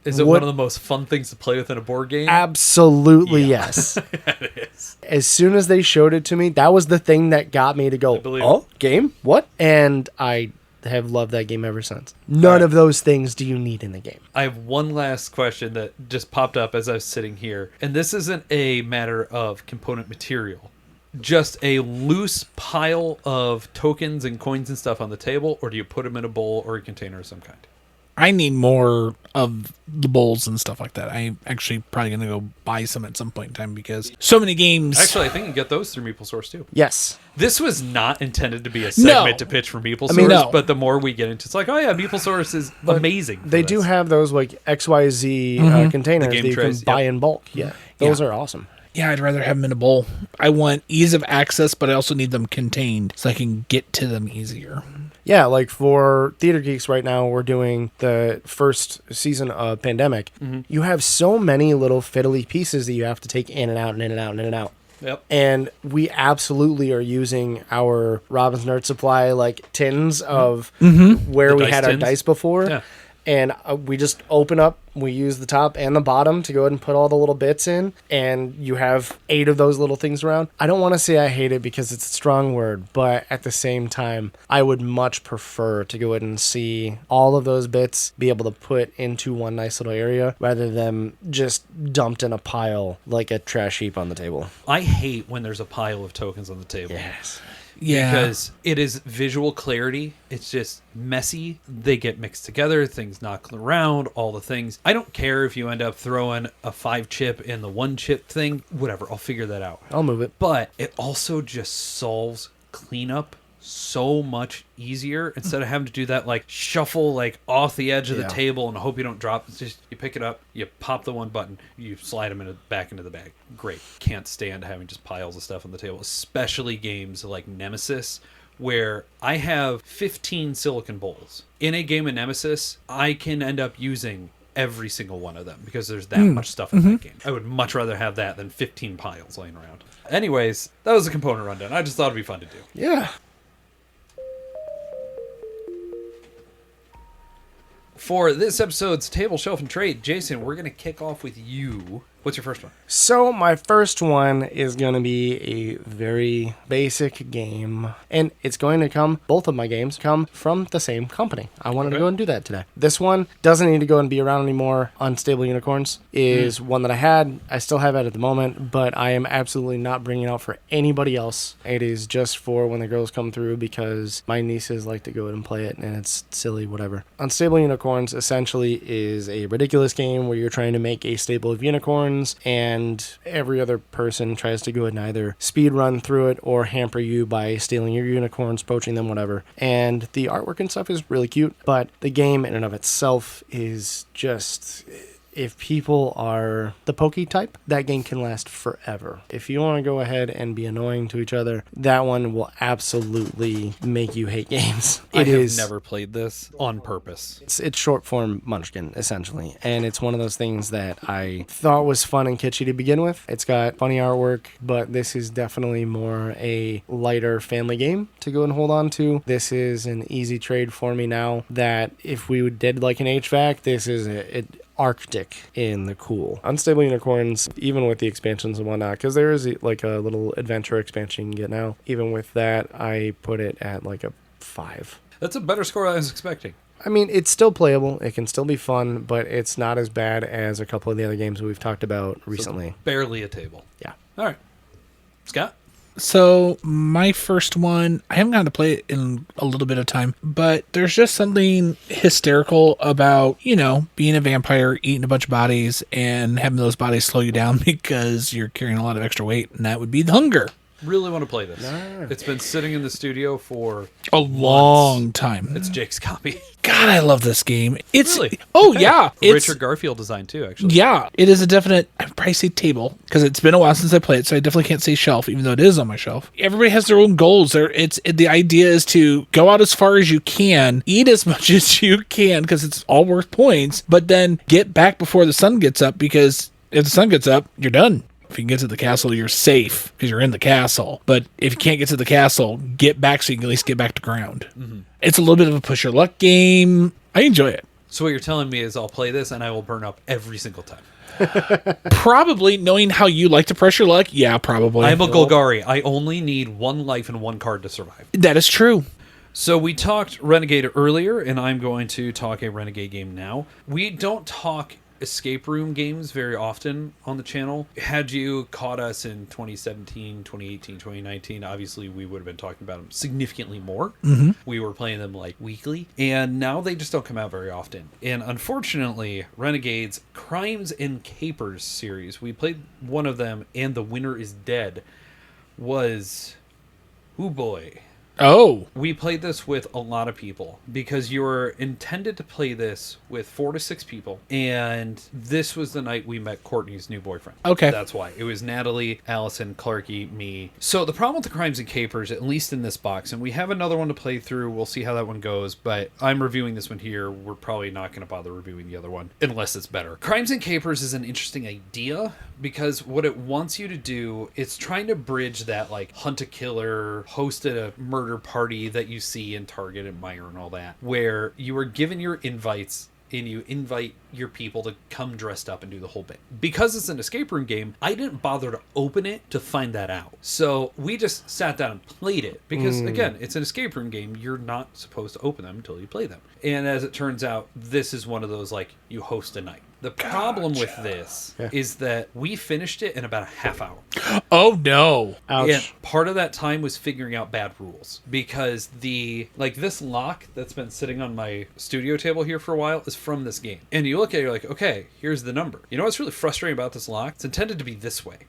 Is it What- one of the most fun things to play with in a board game? Absolutely yes. It is. As soon as they showed it to me, that was the thing that got me to go, believe oh, game? What? And I have loved that game ever since. None of those things do you need in the game. I have one last question that just popped up as I was sitting here, and this isn't a matter of component material. Just a loose pile of tokens and coins and stuff on the table, or do you put them in a bowl or a container of some kind? I need more of the bowls and stuff like that. I'm actually probably going to go buy some at some point in time because so many games. Actually, I think you can get those through Meeple Source too. Yes. This was not intended to be a segment to pitch for Meeple Source, no. but the more we get into it, it's like, oh yeah, Meeple Source is amazing. for They do this. have those like XYZ containers The game that you trays, can buy yep. in bulk. Yeah. Those are awesome. Yeah, I'd rather have them in a bowl. I want ease of access, but I also need them contained so I can get to them easier. Yeah, like for Theater Geeks right now, we're doing the first season of Pandemic. You have so many little fiddly pieces that you have to take in and out and in and out and in and out. Yep. And we absolutely are using our Robin's Nerd Supply like tins of where The we dice had our tins? dice before. Yeah. And we just open up, we use the top and the bottom to go ahead and put all the little bits in, and you have 8 of those little things around. I don't want to say I hate it because it's a strong word, but at the same time, I would much prefer to go ahead and see all of those bits be able to put into one nice little area rather than just dumped in a pile like a trash heap on the table. I hate when there's a pile of tokens on the table. Yes. Yeah. Because it is visual clarity. It's just messy. They get mixed together. Things knock around. All the things. I don't care if you end up throwing a 5-chip in the 1-chip thing. Whatever. I'll figure that out. I'll move it. But it also just solves cleanup so much easier instead of having to do that like shuffle like off the edge of the Yeah. table and hope you don't drop. It's just you pick it up, you pop the one button, you slide them back into the bag. Great. Can't stand having just piles of stuff on the table, especially games like Nemesis where I have 15 silicon bowls. In a game of Nemesis, I can end up using every single one of them because there's that much stuff in that game. I would much rather have that than 15 piles laying around. Anyways, that was a component rundown. I just thought it'd be fun to do. Yeah. For this episode's Table, Shelf, and Trade, Jason, we're going to kick off with you. What's your first one? So my first one is going to be a very basic game, and it's going to come, both of my games come from the same company. I wanted to go and do that today. This one doesn't need to go and be around anymore. Unstable Unicorns is one that I had. I still have it at the moment, but I am absolutely not bringing it out for anybody else. It is just for when the girls come through because my nieces like to go and play it, and it's silly, whatever. Unstable Unicorns essentially is a ridiculous game where you're trying to make a stable of unicorns, and every other person tries to go and either speed run through it or hamper you by stealing your unicorns, poaching them, whatever. And the artwork and stuff is really cute, but the game in and of itself is just... if people are the pokey type, that game can last forever. If you want to go ahead and be annoying to each other, that one will absolutely make you hate games. I have never played this on purpose. It's short form Munchkin, essentially. And it's one of those things that I thought was fun and kitschy to begin with. It's got funny artwork, but this is definitely more a lighter family game to go and hold on to. This is an easy trade for me now that if we did like an HVAC, this is it. Arctic in the cool. Unstable Unicorns, even with the expansions and whatnot, because there is like a little adventure expansion you can get now. Even with that, I put it at like a 5. That's a better score than I was expecting. I mean, it's still playable. It can still be fun, but it's not as bad as a couple of the other games we've talked about recently. So barely a table. Yeah. All right. Scott? So my first one, I haven't gotten to play it in a little bit of time, but there's just something hysterical about, being a vampire, eating a bunch of bodies, and having those bodies slow you down because you're carrying a lot of extra weight, and that would be the hunger. Really want to play this. It's been sitting in the studio for a long time. It's Jake's copy. God, I love this game. It's really? Oh yeah, it's Richard Garfield design too. Actually, yeah, it is a definite. I'd probably say table because it's been a while since I played it, so I definitely can't say shelf, even though it is on my shelf. Everybody has their own goals. The idea is to go out as far as you can, eat as much as you can because it's all worth points, but then get back before the sun gets up because if the sun gets up, you're done. If you can get to the castle, you're safe because you're in the castle. But if you can't get to the castle, get back so you can at least get back to ground. Mm-hmm. It's a little bit of a push your luck game. I enjoy it. So what you're telling me is I'll play this and I will burn up every single time. Probably, knowing how you like to press your luck, yeah, probably. I'm a Golgari. I only need 1 life and 1 card to survive. That is true. So we talked Renegade earlier, and I'm going to talk a Renegade game now. We don't talk escape room games very often on the channel. Had you caught us in 2017, 2018, 2019, obviously we would have been talking about them significantly more. Mm-hmm. We were playing them like weekly, and now they just don't come out very often. And unfortunately, Renegade's Crimes and Capers series, we played one of them, and The Winner is Dead, was, oh boy. Oh. We played this with a lot of people because you were intended to play this with 4 to 6 people, and this was the night we met Courtney's new boyfriend. Okay. That's why. It was Natalie, Allison, Clarky, me. So the problem with the Crimes and Capers, at least in this box, and we have another one to play through, we'll see how that one goes, but I'm reviewing this one here. We're probably not going to bother reviewing the other one unless it's better. Crimes and Capers is an interesting idea because what it wants you to do, it's trying to bridge that like hunt a killer, host a murder party that you see in Target and Meijer and all that, where you are given your invites and you invite your people to come dressed up and do the whole bit. Because it's an escape room game, I didn't bother to open it to find that out. So we just sat down and played it because, again, it's an escape room game. You're not supposed to open them until you play them. And as it turns out, this is one of those, like, you host a night. The problem with this is that we finished it in about a half hour. Oh, no. Ouch. And part of that time was figuring out bad rules because this lock that's been sitting on my studio table here for a while is from this game. And you look at it, you're like, okay, here's the number. You know what's really frustrating about this lock? It's intended to be this way.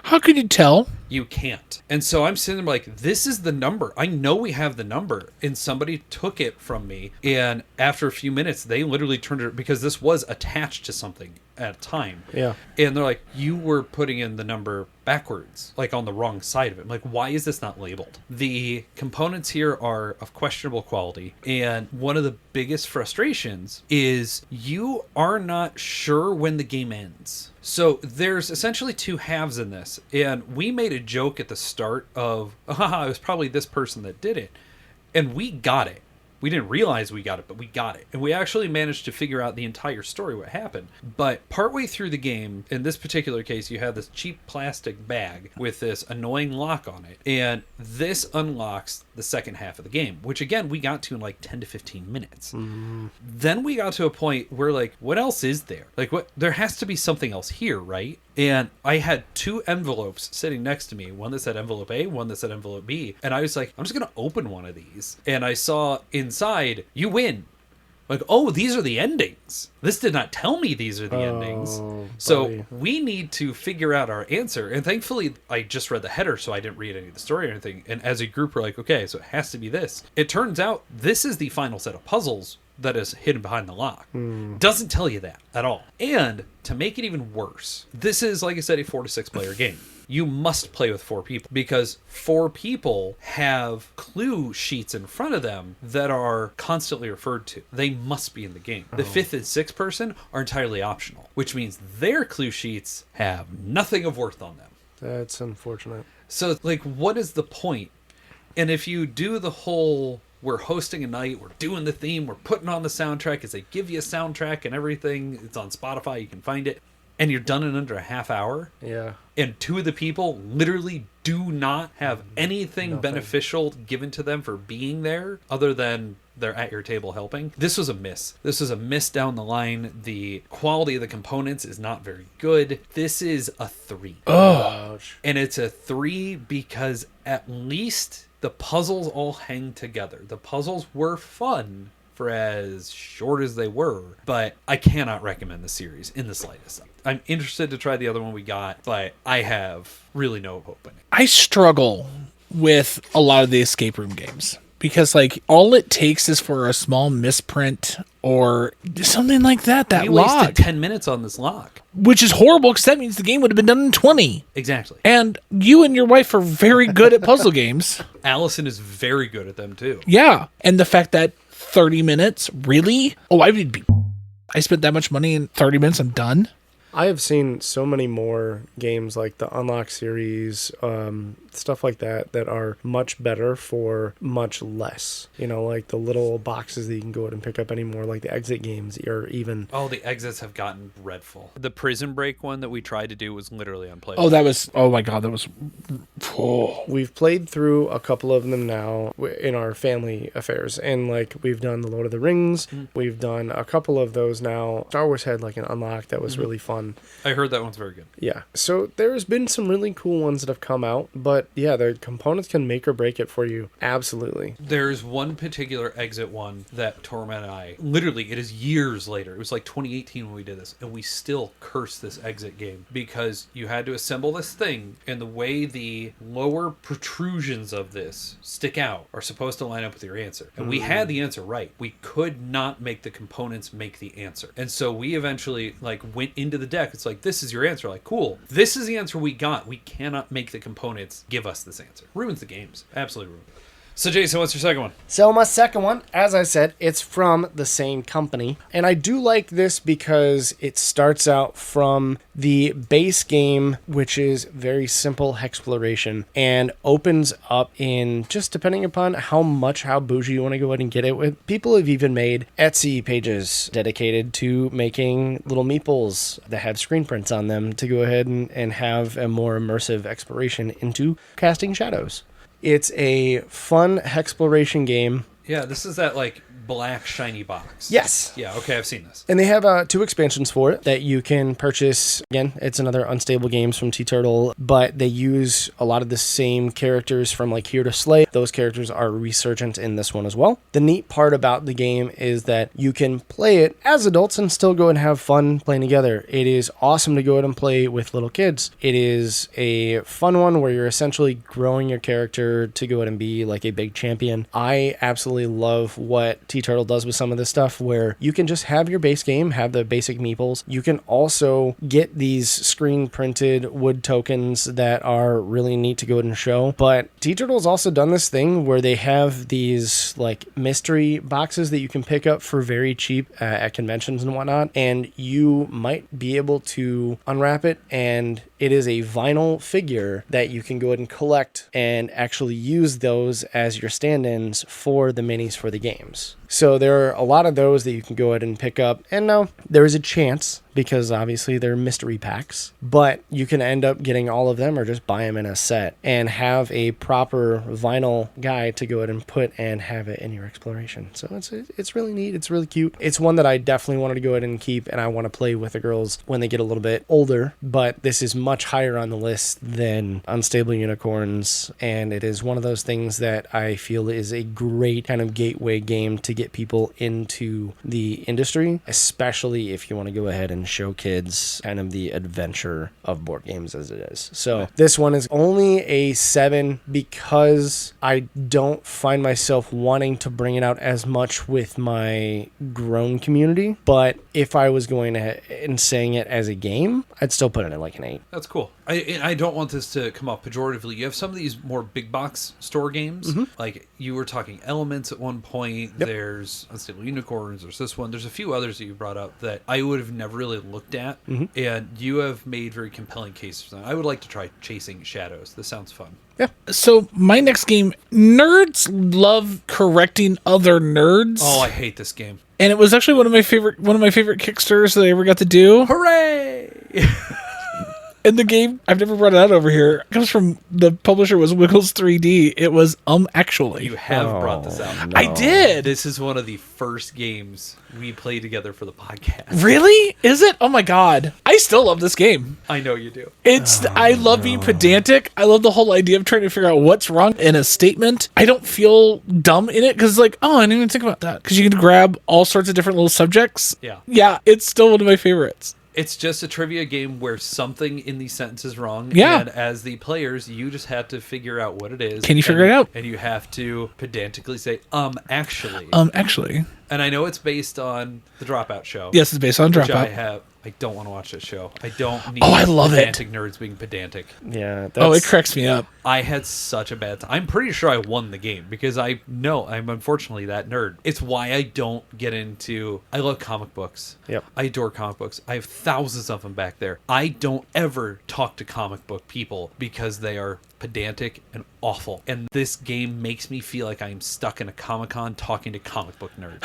How could you tell? You can't. And so I'm sitting there like, this is the number. I know we have the number. And somebody took it from me. And after a few minutes, they literally turned it because this was attached to something at a time. Yeah. And they're like, you were putting in the number backwards, like on the wrong side of it. I'm like, why is this not labeled? The components here are of questionable quality. And one of the biggest frustrations is you are not sure when the game ends. So there's essentially 2 halves in this. And we made a joke at the start of, it was probably this person that did it. And we got it. We didn't realize we got it, but we got it. And we actually managed to figure out the entire story, what happened. But partway through the game, in this particular case, you have this cheap plastic bag with this annoying lock on it. And this unlocks the second half of the game, which again, we got to in like 10 to 15 minutes. Mm. Then we got to a point where like, what else is there? Like, what? There has to be something else here, right? And I had 2 envelopes sitting next to me, one that said envelope A, one that said envelope B. And I was like, I'm just going to open one of these. And I saw inside, you win. Like, oh, these are the endings. This did not tell me these are the endings. So we need to figure out our answer. And thankfully, I just read the header, so I didn't read any of the story or anything. And as a group, we're like, okay, so it has to be this. It turns out this is the final set of puzzles that is hidden behind the lock. Doesn't tell you that at all. And to make it even worse, this is, like I said, a 4 to 6 player game. You must play with 4 people because 4 people have clue sheets in front of them that are constantly referred to. They must be in the game. The 5th and 6th person are entirely optional, which means their clue sheets have nothing of worth on them. That's unfortunate. So, like, what is the point? And if you do the whole, we're hosting a night, we're doing the theme, we're putting on the soundtrack, as they give you a soundtrack and everything, it's on Spotify, you can find it, and you're done in under a half hour. Yeah. And 2 of the people literally do not have anything beneficial given to them for being there other than they're at your table helping. This was a miss. This was a miss down the line. The quality of the components is not very good. This is a 3. Ouch. And it's a 3 because at least the puzzles all hang together. The puzzles were fun for as short as they were, but I cannot recommend the series in the slightest. I'm interested to try the other one we got, but I have really no hope in it. I struggle with a lot of the escape room games because, like, all it takes is for a small misprint or something like that. That we lock, wasted 10 minutes on this lock. which is horrible because that means the game would have been done in 20. Exactly. And you and your wife are very good at puzzle games. Allison is very good at them too. Yeah. And the fact that 30 minutes, really? Oh, I spent that much money in 30 minutes, I'm done. I have seen so many more games like the Unlock series, stuff like that, that are much better for much less. You know, like the little boxes that you can go out and pick up anymore, like the exit games, or even... Oh, the exits have gotten dreadful. The Prison Break one that we tried to do was literally unplayable. Oh my God, that was... Oh. We've played through a couple of them now in our family affairs, and like we've done the Lord of the Rings, we've done a couple of those now. Star Wars had like an Unlock that was really fun. I heard that one's very good. Yeah. So there's been some really cool ones that have come out, but yeah, the components can make or break it for you. Absolutely. There's one particular exit one that Torment and I, literally, it is years later. It was like 2018 when we did this, and we still curse this exit game because you had to assemble this thing, and the way the lower protrusions of this stick out are supposed to line up with your answer. And we had the answer right. We could not make the components make the answer. And so we eventually like went into the deck. It's like, this is your answer. Like, cool. This is the answer we got. We cannot make the components give us this answer. Ruins the games. Absolutely ruins. So, Jason, what's your second one? So my second one, as I said, it's from the same company. And I do like this because it starts out from the base game, which is very simple exploration, and opens up in, just depending upon how bougie you want to go ahead and get it with. People have even made Etsy pages dedicated to making little meeples that have screen prints on them to go ahead and have a more immersive exploration into casting shadows. It's a fun exploration game. Yeah, this is that like black shiny box. Yes. Yeah, okay, I've seen this. And they have 2 expansions for it that you can purchase. Again, it's another Unstable Games from T-Turtle, but they use a lot of the same characters from like Here to Slay. Those characters are resurgent in this one as well. The neat part about the game is that you can play it as adults and still go and have fun playing together. It is awesome to go ahead and play with little kids. It is a fun one where you're essentially growing your character to go ahead and be like a big champion. I absolutely love what T-Turtle does with some of this stuff where you can just have your base game, have the basic meeples. You can also get these screen printed wood tokens that are really neat to go ahead and show. But T-Turtle's also done this thing where they have these like mystery boxes that you can pick up for very cheap at conventions and whatnot. And you might be able to unwrap it, and it is a vinyl figure that you can go ahead and collect and actually use those as your stand-ins for the minis for the games. So there are a lot of those that you can go ahead and pick up. And now there is a chance, because obviously they're mystery packs, but you can end up getting all of them or just buy them in a set and have a proper vinyl guide to go ahead and put and have it in your exploration. So it's really neat. It's really cute. It's one that I definitely wanted to go ahead and keep, and I want to play with the girls when they get a little bit older, but this is much higher on the list than Unstable Unicorns, and it is one of those things that I feel is a great kind of gateway game to get people into the industry, especially if you want to go ahead and show kids kind of the adventure of board games as it is. So this one is only a 7 because I don't find myself wanting to bring it out as much with my grown community, but if I was going to and saying it as a game, I'd still put it at like an 8. That's cool. I don't want this to come off pejoratively. You have some of these more big box store games. Like you were talking Elements at one point. Yep. There's Unstable Unicorns. There's this one. There's a few others that you brought up that I would have never really looked at. And you have made very compelling cases for them. I would like to try Chasing Shadows. This sounds fun. Yeah. So my next game, nerds love correcting other nerds. Oh, I hate this game. And it was actually one of my favorite Kickstarters that I ever got to do. Hooray! And the game, I've never brought it out over here, it comes from, the publisher was Wiggles 3D. It was Actually. You have brought this out. I did. This is one of the first games we played together for the podcast. Really? Is it? Oh my god. I still love this game. I know you do. I love being pedantic. I love the whole idea of trying to figure out what's wrong in a statement. I don't feel dumb in it because it's like, oh, I didn't even think about that. Because you can grab all sorts of different little subjects. Yeah. Yeah, it's still one of my favorites. It's just a trivia game where something in the sentence is wrong. Yeah. And as the players, you just have to figure out what it is. Can you figure it out? And you have to pedantically say, actually. Actually. And I know it's based on the Dropout show. Yes, it's based on which Dropout. I don't want to watch that show. I don't need I love it. pedantic nerds being pedantic. Yeah. It cracks me up. I had such a bad time. I'm pretty sure I won the game because I know I'm unfortunately that nerd. It's why I don't get into... I love comic books. Yep. I adore comic books. I have thousands of them back there. I don't ever talk to comic book people because they are pedantic and awful. And this game makes me feel like I'm stuck in a Comic-Con talking to comic book nerds.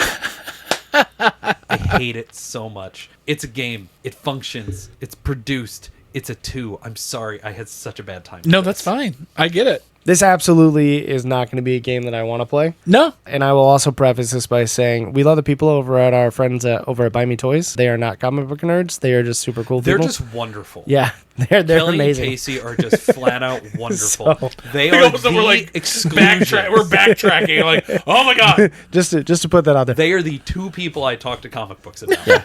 I hate it so much. It's a game. It functions. It's produced. It's a 2. I'm sorry. I had such a bad time. No, that's fine. I get it. This absolutely is not going to be a game that I want to play. No. And I will also preface this by saying we love the people over at our friends over at Buy Me Toys. They are not comic book nerds. They are just super cool They're people. just wonderful. Yeah, they're Kelly amazing. and Casey are just flat out wonderful. So- They are the exclusion. We're backtracking. Like, oh my god. just to put that out there. They are the 2 people I talk to comic books about. Them.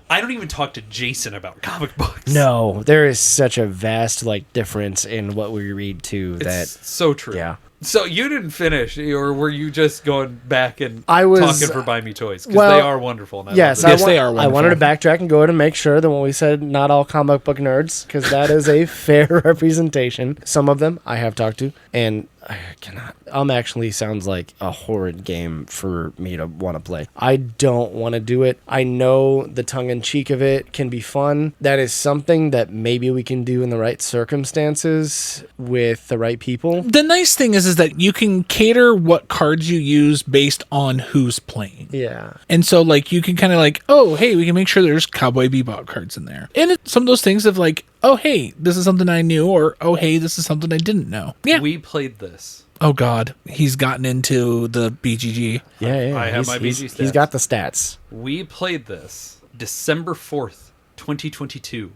I don't even talk to Jason about comic books. No, there is such a vast difference in what we read too. It's so true. Yeah. So you didn't finish, or were you just going back and I was talking for Buy Me Toys? Because they are wonderful. And I yes, love them. they are I wonderful. wanted to backtrack and go ahead and make sure that when we said not all comic book nerds, because that is a fair representation. Some of them I have talked to, and I cannot. Actually sounds like a horrid game for me to want to play. I don't want to do it. I know the tongue-in-cheek of it can be fun. That is something that maybe we can do in the right circumstances with the right people. The nice thing is that you can cater what cards you use based on who's playing. Yeah. And so, you can kind of oh, hey, we can make sure there's Cowboy Bebop cards in there. And it's some of those things of oh, hey, this is something I knew, or oh, hey, this is something I didn't know. Yeah. We played this. Oh, God. He's gotten into the BGG. Yeah. I have my BG He's stats. got the stats. We played this December 4th, 2022.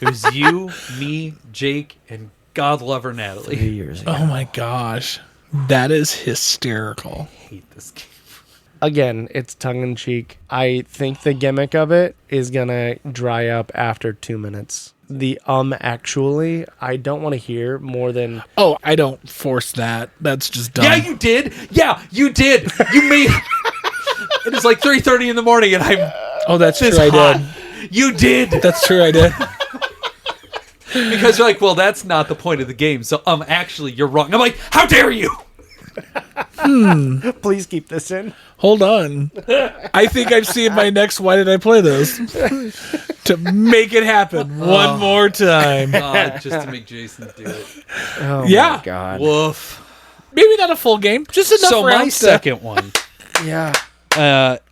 It was you, me, Jake, and God lover Natalie. 3 years ago. Oh, my gosh. That is hysterical. I hate this game. Again, it's tongue-in-cheek. I think the gimmick of it is going to dry up after 2 minutes. The actually, I don't want to hear more than... Oh, I don't force that. That's just dumb. Yeah, you did. Yeah, you did. You made... It is 3:30 in the morning, and I'm Oh, that's this true, I hot. did. You did. That's true, I did. Because you're well, that's not the point of the game. So, actually, you're wrong. I'm like, how dare you? Please keep this in. Hold on. I think I'm seeing my next Why Did I Play This? To make it happen one more time. Just to make Jason do it. Oh, Yeah. my God. Woof. Maybe not a full game, just enough So, my rounds to- second one Yeah.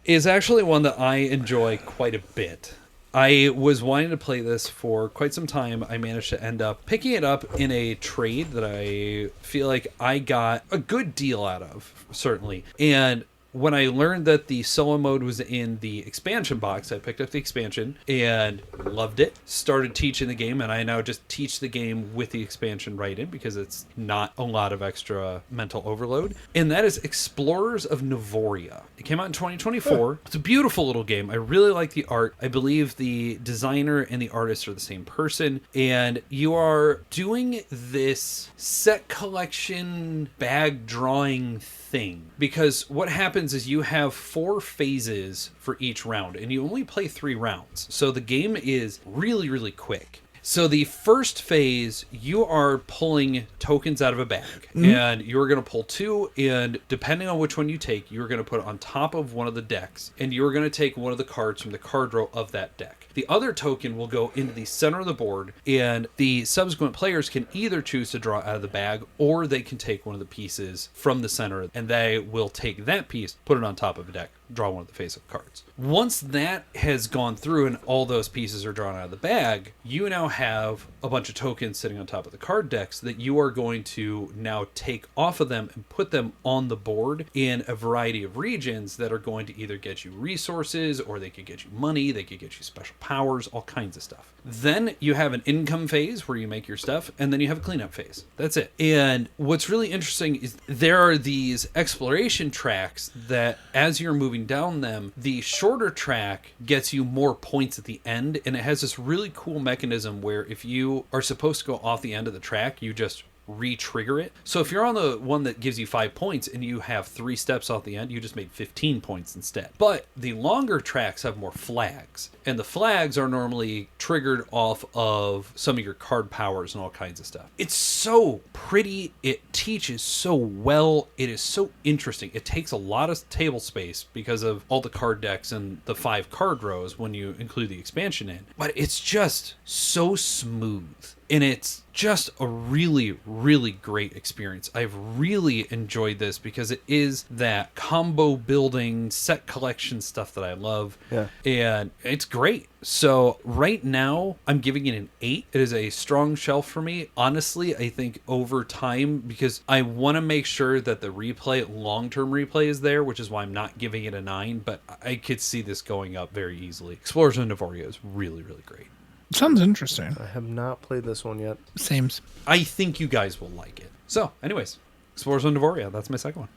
is actually one that I enjoy quite a bit. I was wanting to play this for quite some time. I managed to end up picking it up in a trade that I feel like I got a good deal out of, certainly. And when I learned that the solo mode was in the expansion box, I picked up the expansion and loved it. Started teaching the game, and I now just teach the game with the expansion right in because it's not a lot of extra mental overload. And that is Explorers of Nevoria. It came out in 2024. It's a beautiful little game. I really like the art. I believe the designer and the artist are the same person. And you are doing this set collection bag drawing thing, because what happens is you have 4 phases for each round and you only play 3 rounds, so the game is really, really quick. So the first phase, you are pulling tokens out of a bag, and you're going to pull 2, and depending on which one you take, you're going to put it on top of one of the decks, and you're going to take one of the cards from the card row of that deck. The other token will go into the center of the board, and the subsequent players can either choose to draw out of the bag, or they can take one of the pieces from the center, and they will take that piece, put it on top of a deck, draw one of the face-up cards. Once that has gone through and all those pieces are drawn out of the bag, you now have a bunch of tokens sitting on top of the card decks that you are going to now take off of them and put them on the board in a variety of regions that are going to either get you resources, or they could get you money, they could get you special powers, all kinds of stuff. Then you have an income phase where you make your stuff, and then you have a cleanup phase. That's it. And what's really interesting is there are these exploration tracks that, as you're moving down them, the shorter track gets you more points at the end, and it has this really cool mechanism where if you are supposed to go off the end of the track, you just re-trigger it. So if you're on the one that gives you 5 points and you have 3 steps off the end, you just made 15 points instead. But the longer tracks have more flags, and the flags are normally triggered off of some of your card powers and all kinds of stuff. It's so pretty, it teaches so well, it is so interesting. It takes a lot of table space because of all the card decks and the 5 card rows when you include the expansion in, but it's just so smooth. And it's just a really, really great experience. I've really enjoyed this because it is that combo building, set collection stuff that I love. Yeah. And it's great. So right now, I'm giving it an 8. It is a strong shelf for me. Honestly, I think over time, because I want to make sure that the replay, long-term replay is there, which is why I'm not giving it a 9, but I could see this going up very easily. Explorers of Nevoria is really, really great. Sounds interesting. I have not played this one yet. Seems. I think you guys will like it. So, anyways, Explorers of Nevoria, that's my second one.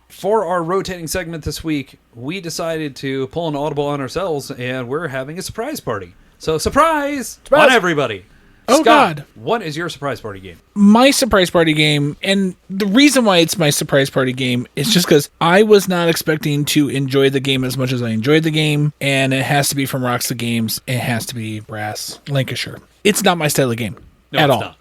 For our rotating segment this week, we decided to pull an audible on ourselves, and we're having a surprise party. So, surprise! On everybody! Oh, Scott, God. what is your surprise party game? My surprise party game, and the reason why it's my surprise party game is just because I was not expecting to enjoy the game as much as I enjoyed the game, and it has to be from Rockstar Games. It has to be Brass Lancashire. It's not my style of game at all. Not.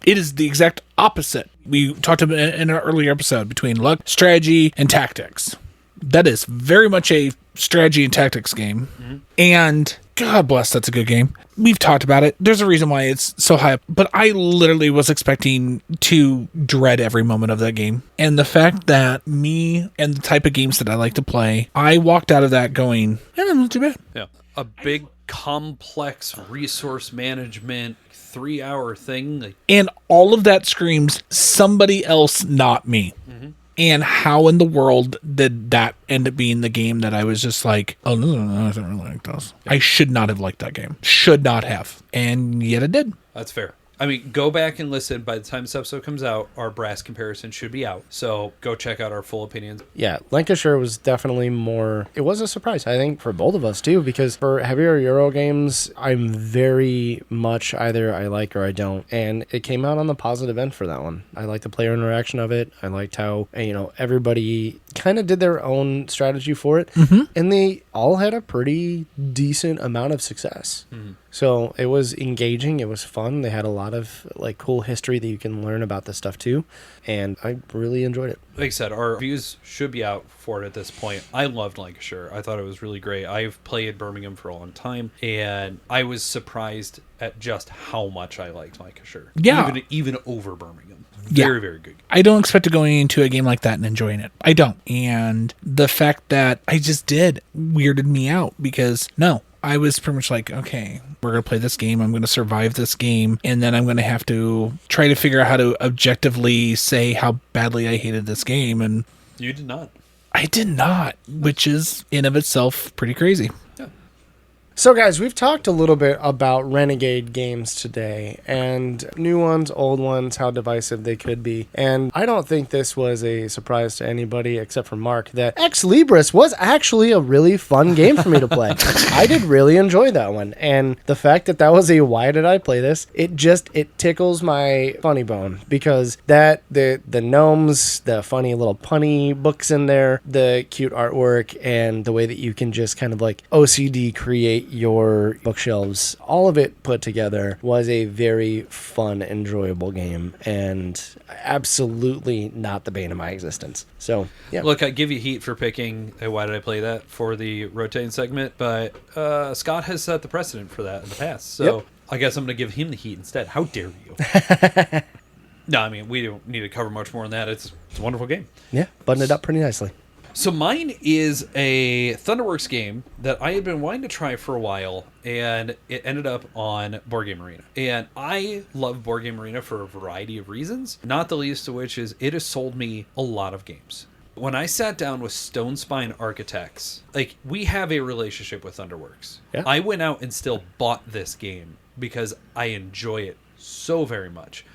It is the exact opposite. We talked about it in an earlier episode between luck, strategy, and tactics. That is very much a strategy and tactics game. Mm-hmm. And God bless, that's a good game. We've talked about it. There's a reason why it's so high up. But I literally was expecting to dread every moment of that game. And the fact that me and the type of games that I like to play, I walked out of that going, not too bad. Yeah. A big, complex resource management 3-hour thing. And all of that screams somebody else, not me. Mm-hmm. And how in the world did that end up being the game that I was just like, oh, no, I don't really like those. Yeah. I should not have liked that game. Should not have. And yet it did. That's fair. I mean, go back and listen. By the time this episode comes out, our Brass comparison should be out. So go check out our full opinions. Yeah, Lancashire was definitely more... It was a surprise, I think, for both of us, too, because for heavier Euro games, I'm very much either I like or I don't. And it came out on the positive end for that one. I liked the player interaction of it. I liked how, everybody kind of did their own strategy for it. Mm-hmm. And they all had a pretty decent amount of success. Mm-hmm. So it was engaging. It was fun. They had a lot of cool history that you can learn about this stuff too. And I really enjoyed it. Like I said, our reviews should be out for it at this point. I loved Lancashire. I thought it was really great. I've played Birmingham for a long time, and I was surprised at just how much I liked Lancashire. Yeah. Even over Birmingham. Very, very good. I don't expect to go into a game like that and enjoying it. I don't. And the fact that I just did weirded me out because, no. I was pretty much like, okay, we're going to play this game. I'm going to survive this game. And then I'm going to have to try to figure out how to objectively say how badly I hated this game. And you did not. I did not, which is in of itself pretty crazy. So guys, we've talked a little bit about Renegade games today, and new ones, old ones, how divisive they could be. And I don't think this was a surprise to anybody except for Mark that Ex Libris was actually a really fun game for me to play. I did really enjoy that one. And the fact that was a why did I play this, it tickles my funny bone, because the gnomes, the funny little punny books in there, the cute artwork, and the way that you can just kind of like OCD create your bookshelves, all of it put together was a very fun, enjoyable game, and absolutely not the bane of my existence. So, yeah. Look, I give you heat for picking why did I play that for the rotating segment, but Scott has set the precedent for that in the past, so yep. I guess I'm going to give him the heat instead. How dare you? No, I mean, we don't need to cover much more than that. It's a wonderful game. Yeah, button it up pretty nicely. So mine is a Thunderworks game that I had been wanting to try for a while, and it ended up on Board Game Arena. And I love Board Game Arena for a variety of reasons, not the least of which is it has sold me a lot of games. When I sat down with Stone Spine Architects, like, we have a relationship with Thunderworks. Yeah. I went out and still bought this game because I enjoy it so very much.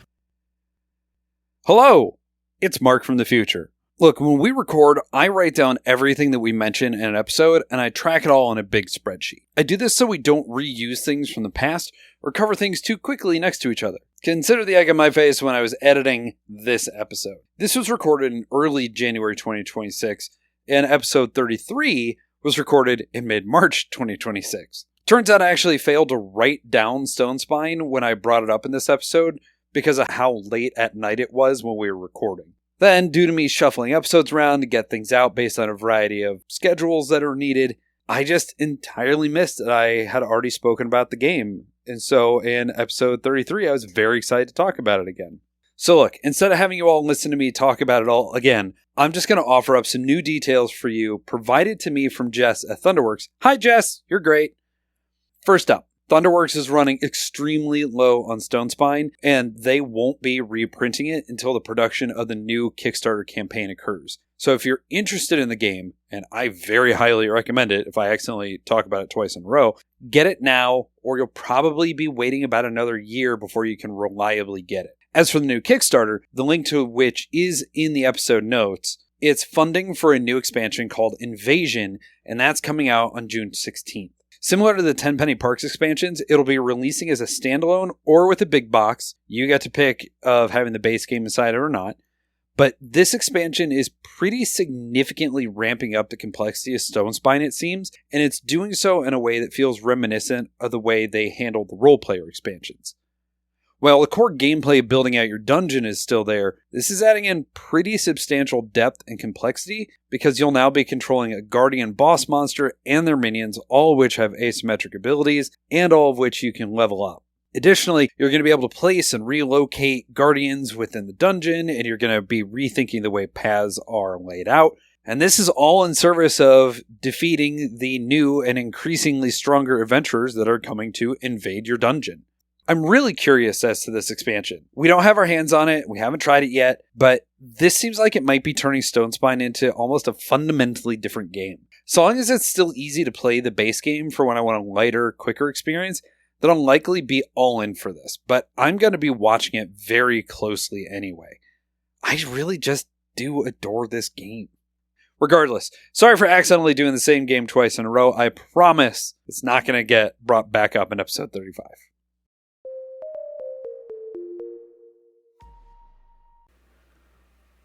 Hello, it's Mark from the future. Look, when we record, I write down everything that we mention in an episode, and I track it all in a big spreadsheet. I do this so we don't reuse things from the past or cover things too quickly next to each other. Consider the egg on my face when I was editing this episode. This was recorded in early January 2026, and episode 33 was recorded in mid-March 2026. Turns out I actually failed to write down Stone Spine when I brought it up in this episode because of how late at night it was when we were recording. Then, due to me shuffling episodes around to get things out based on a variety of schedules that are needed, I just entirely missed that I had already spoken about the game. And so in episode 33, I was very excited to talk about it again. So look, instead of having you all listen to me talk about it all again, I'm just going to offer up some new details for you provided to me from Jess at Thunderworks. Hi Jess, you're great. First up, Thunderworks is running extremely low on Stone Spine, and they won't be reprinting it until the production of the new Kickstarter campaign occurs. So if you're interested in the game, and I very highly recommend it if I accidentally talk about it twice in a row, get it now, or you'll probably be waiting about another year before you can reliably get it. As for the new Kickstarter, the link to which is in the episode notes, it's funding for a new expansion called Invasion, and that's coming out on June 16th. Similar to the 10 Penny Parks expansions, it'll be releasing as a standalone or with a big box. You get to pick of having the base game inside it or not. But this expansion is pretty significantly ramping up the complexity of Stone Spine, it seems, and it's doing so in a way that feels reminiscent of the way they handled the role-player expansions. While the core gameplay building out your dungeon is still there, this is adding in pretty substantial depth and complexity because you'll now be controlling a guardian boss monster and their minions, all of which have asymmetric abilities and all of which you can level up. Additionally, you're going to be able to place and relocate guardians within the dungeon, and you're going to be rethinking the way paths are laid out. And this is all in service of defeating the new and increasingly stronger adventurers that are coming to invade your dungeon. I'm really curious as to this expansion. We don't have our hands on it, we haven't tried it yet, but this seems like it might be turning Stone Spine into almost a fundamentally different game. So long as it's still easy to play the base game for when I want a lighter, quicker experience, then I'll likely be all in for this, but I'm going to be watching it very closely anyway. I really just do adore this game. Regardless, sorry for accidentally doing the same game twice in a row. I promise it's not going to get brought back up in episode 35.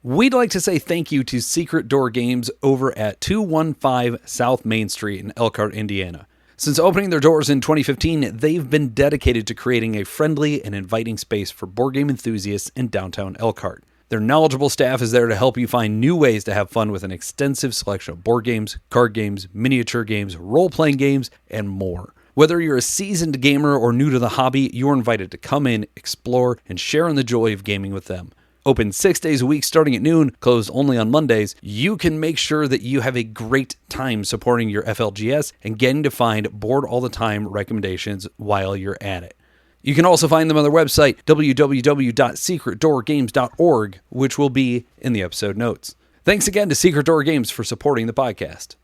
We'd like to say thank you to Secret Door Games over at 215 South Main Street in Elkhart, Indiana. Since opening their doors in 2015, they've been dedicated to creating a friendly and inviting space for board game enthusiasts in downtown Elkhart. Their knowledgeable staff is there to help you find new ways to have fun with an extensive selection of board games, card games, miniature games, role-playing games, and more. Whether you're a seasoned gamer or new to the hobby, you're invited to come in, explore, and share in the joy of gaming with them. Open 6 days a week starting at noon, closed only on Mondays, you can make sure that you have a great time supporting your FLGS and getting to find Board All the Time recommendations while you're at it. You can also find them on their website, www.secretdoorgames.org, which will be in the episode notes. Thanks again to Secret Door Games for supporting the podcast.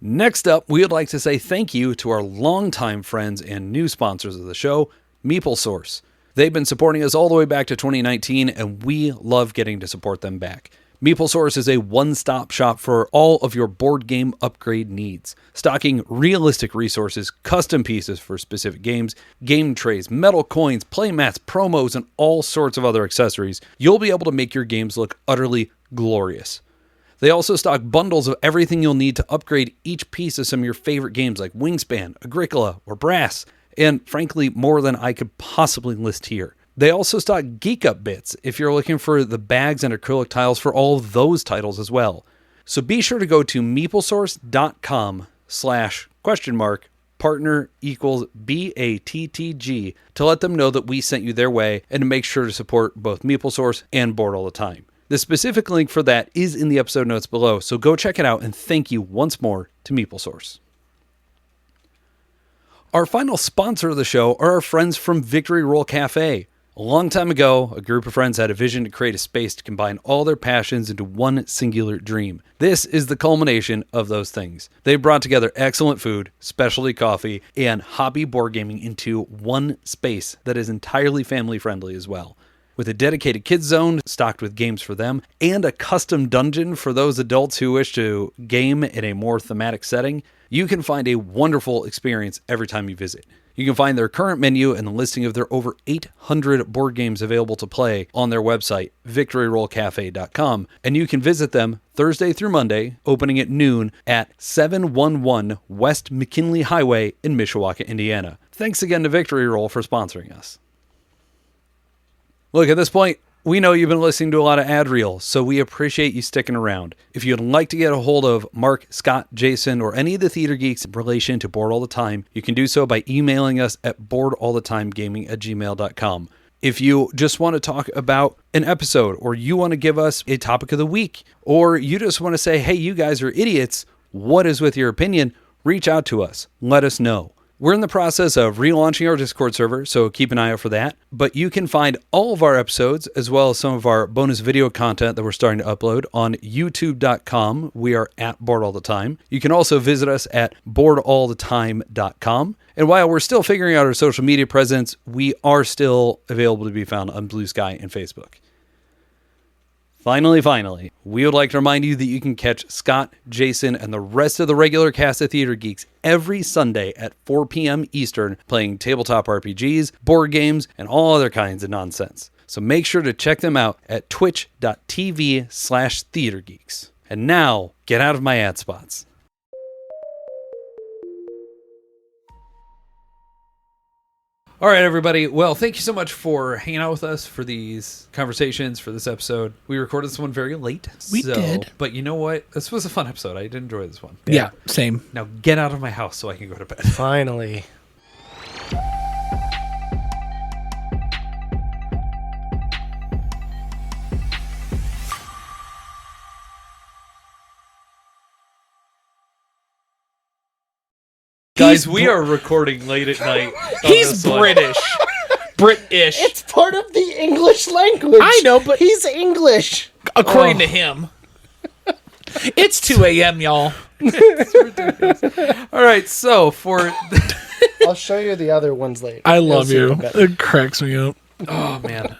Next up, we would like to say thank you to our longtime friends and new sponsors of the show, Meeple Source. They've been supporting us all the way back to 2019, and we love getting to support them back. Meeple Source is a one-stop shop for all of your board game upgrade needs, stocking realistic resources, custom pieces for specific games, game trays, metal coins, playmats, promos, and all sorts of other accessories. You'll be able to make your games look utterly glorious. They also stock bundles of everything you'll need to upgrade each piece of some of your favorite games like Wingspan, Agricola, or Brass, and frankly, more than I could possibly list here. They also stock Geek Up bits if you're looking for the bags and acrylic tiles for all of those titles as well. So be sure to go to meeplesource.com/partner equals BATTG to let them know that we sent you their way and to make sure to support both Meeple Source and Board All the Time. The specific link for that is in the episode notes below, so go check it out, and thank you once more to Meeple Source. Our final sponsor of the show are our friends from Victory Roll Cafe. A long time ago, a group of friends had a vision to create a space to combine all their passions into one singular dream. This is the culmination of those things. They brought together excellent food, specialty coffee, and hobby board gaming into one space that is entirely family friendly as well. With a dedicated kids zone stocked with games for them and a custom dungeon for those adults who wish to game in a more thematic setting, you can find a wonderful experience every time you visit. You can find their current menu and the listing of their over 800 board games available to play on their website, victoryrollcafe.com, and you can visit them Thursday through Monday, opening at noon at 711 West McKinley Highway in Mishawaka, Indiana. Thanks again to Victory Roll for sponsoring us. Look, at this point, we know you've been listening to a lot of ad reels, so we appreciate you sticking around. If you'd like to get a hold of Mark, Scott, Jason, or any of the theater geeks in relation to Board All the Time, you can do so by emailing us at boardallthetimegaming@gmail.com. If you just want to talk about an episode, or you want to give us a topic of the week, or you just want to say, hey, you guys are idiots, what is with your opinion? Reach out to us. Let us know. We're in the process of relaunching our Discord server, so keep an eye out for that. But you can find all of our episodes, as well as some of our bonus video content that we're starting to upload on youtube.com. We are at Board All the Time. You can also visit us at boardallthetime.com. And while we're still figuring out our social media presence, we are still available to be found on Blue Sky and Facebook. Finally, we would like to remind you that you can catch Scott, Jason, and the rest of the regular cast of Theater Geeks every Sunday at 4 p.m. Eastern, playing tabletop RPGs, board games, and all other kinds of nonsense. So make sure to check them out at twitch.tv/theatergeeks. And now, get out of my ad spots. All right, everybody. Well, thank you so much for hanging out with us for these conversations for this episode. We recorded this one very late. We did. But you know what? This was a fun episode. I did enjoy this one. Yeah, same. Now get out of my house so I can go to bed. Finally. Guys, we are recording late at night. He's British. British. It's part of the English language. I know, but he's English. According to him. It's 2 a.m., y'all. All right, so for... I'll show you the other ones later. I love You'll you. see them better. It cracks me up. Oh, man.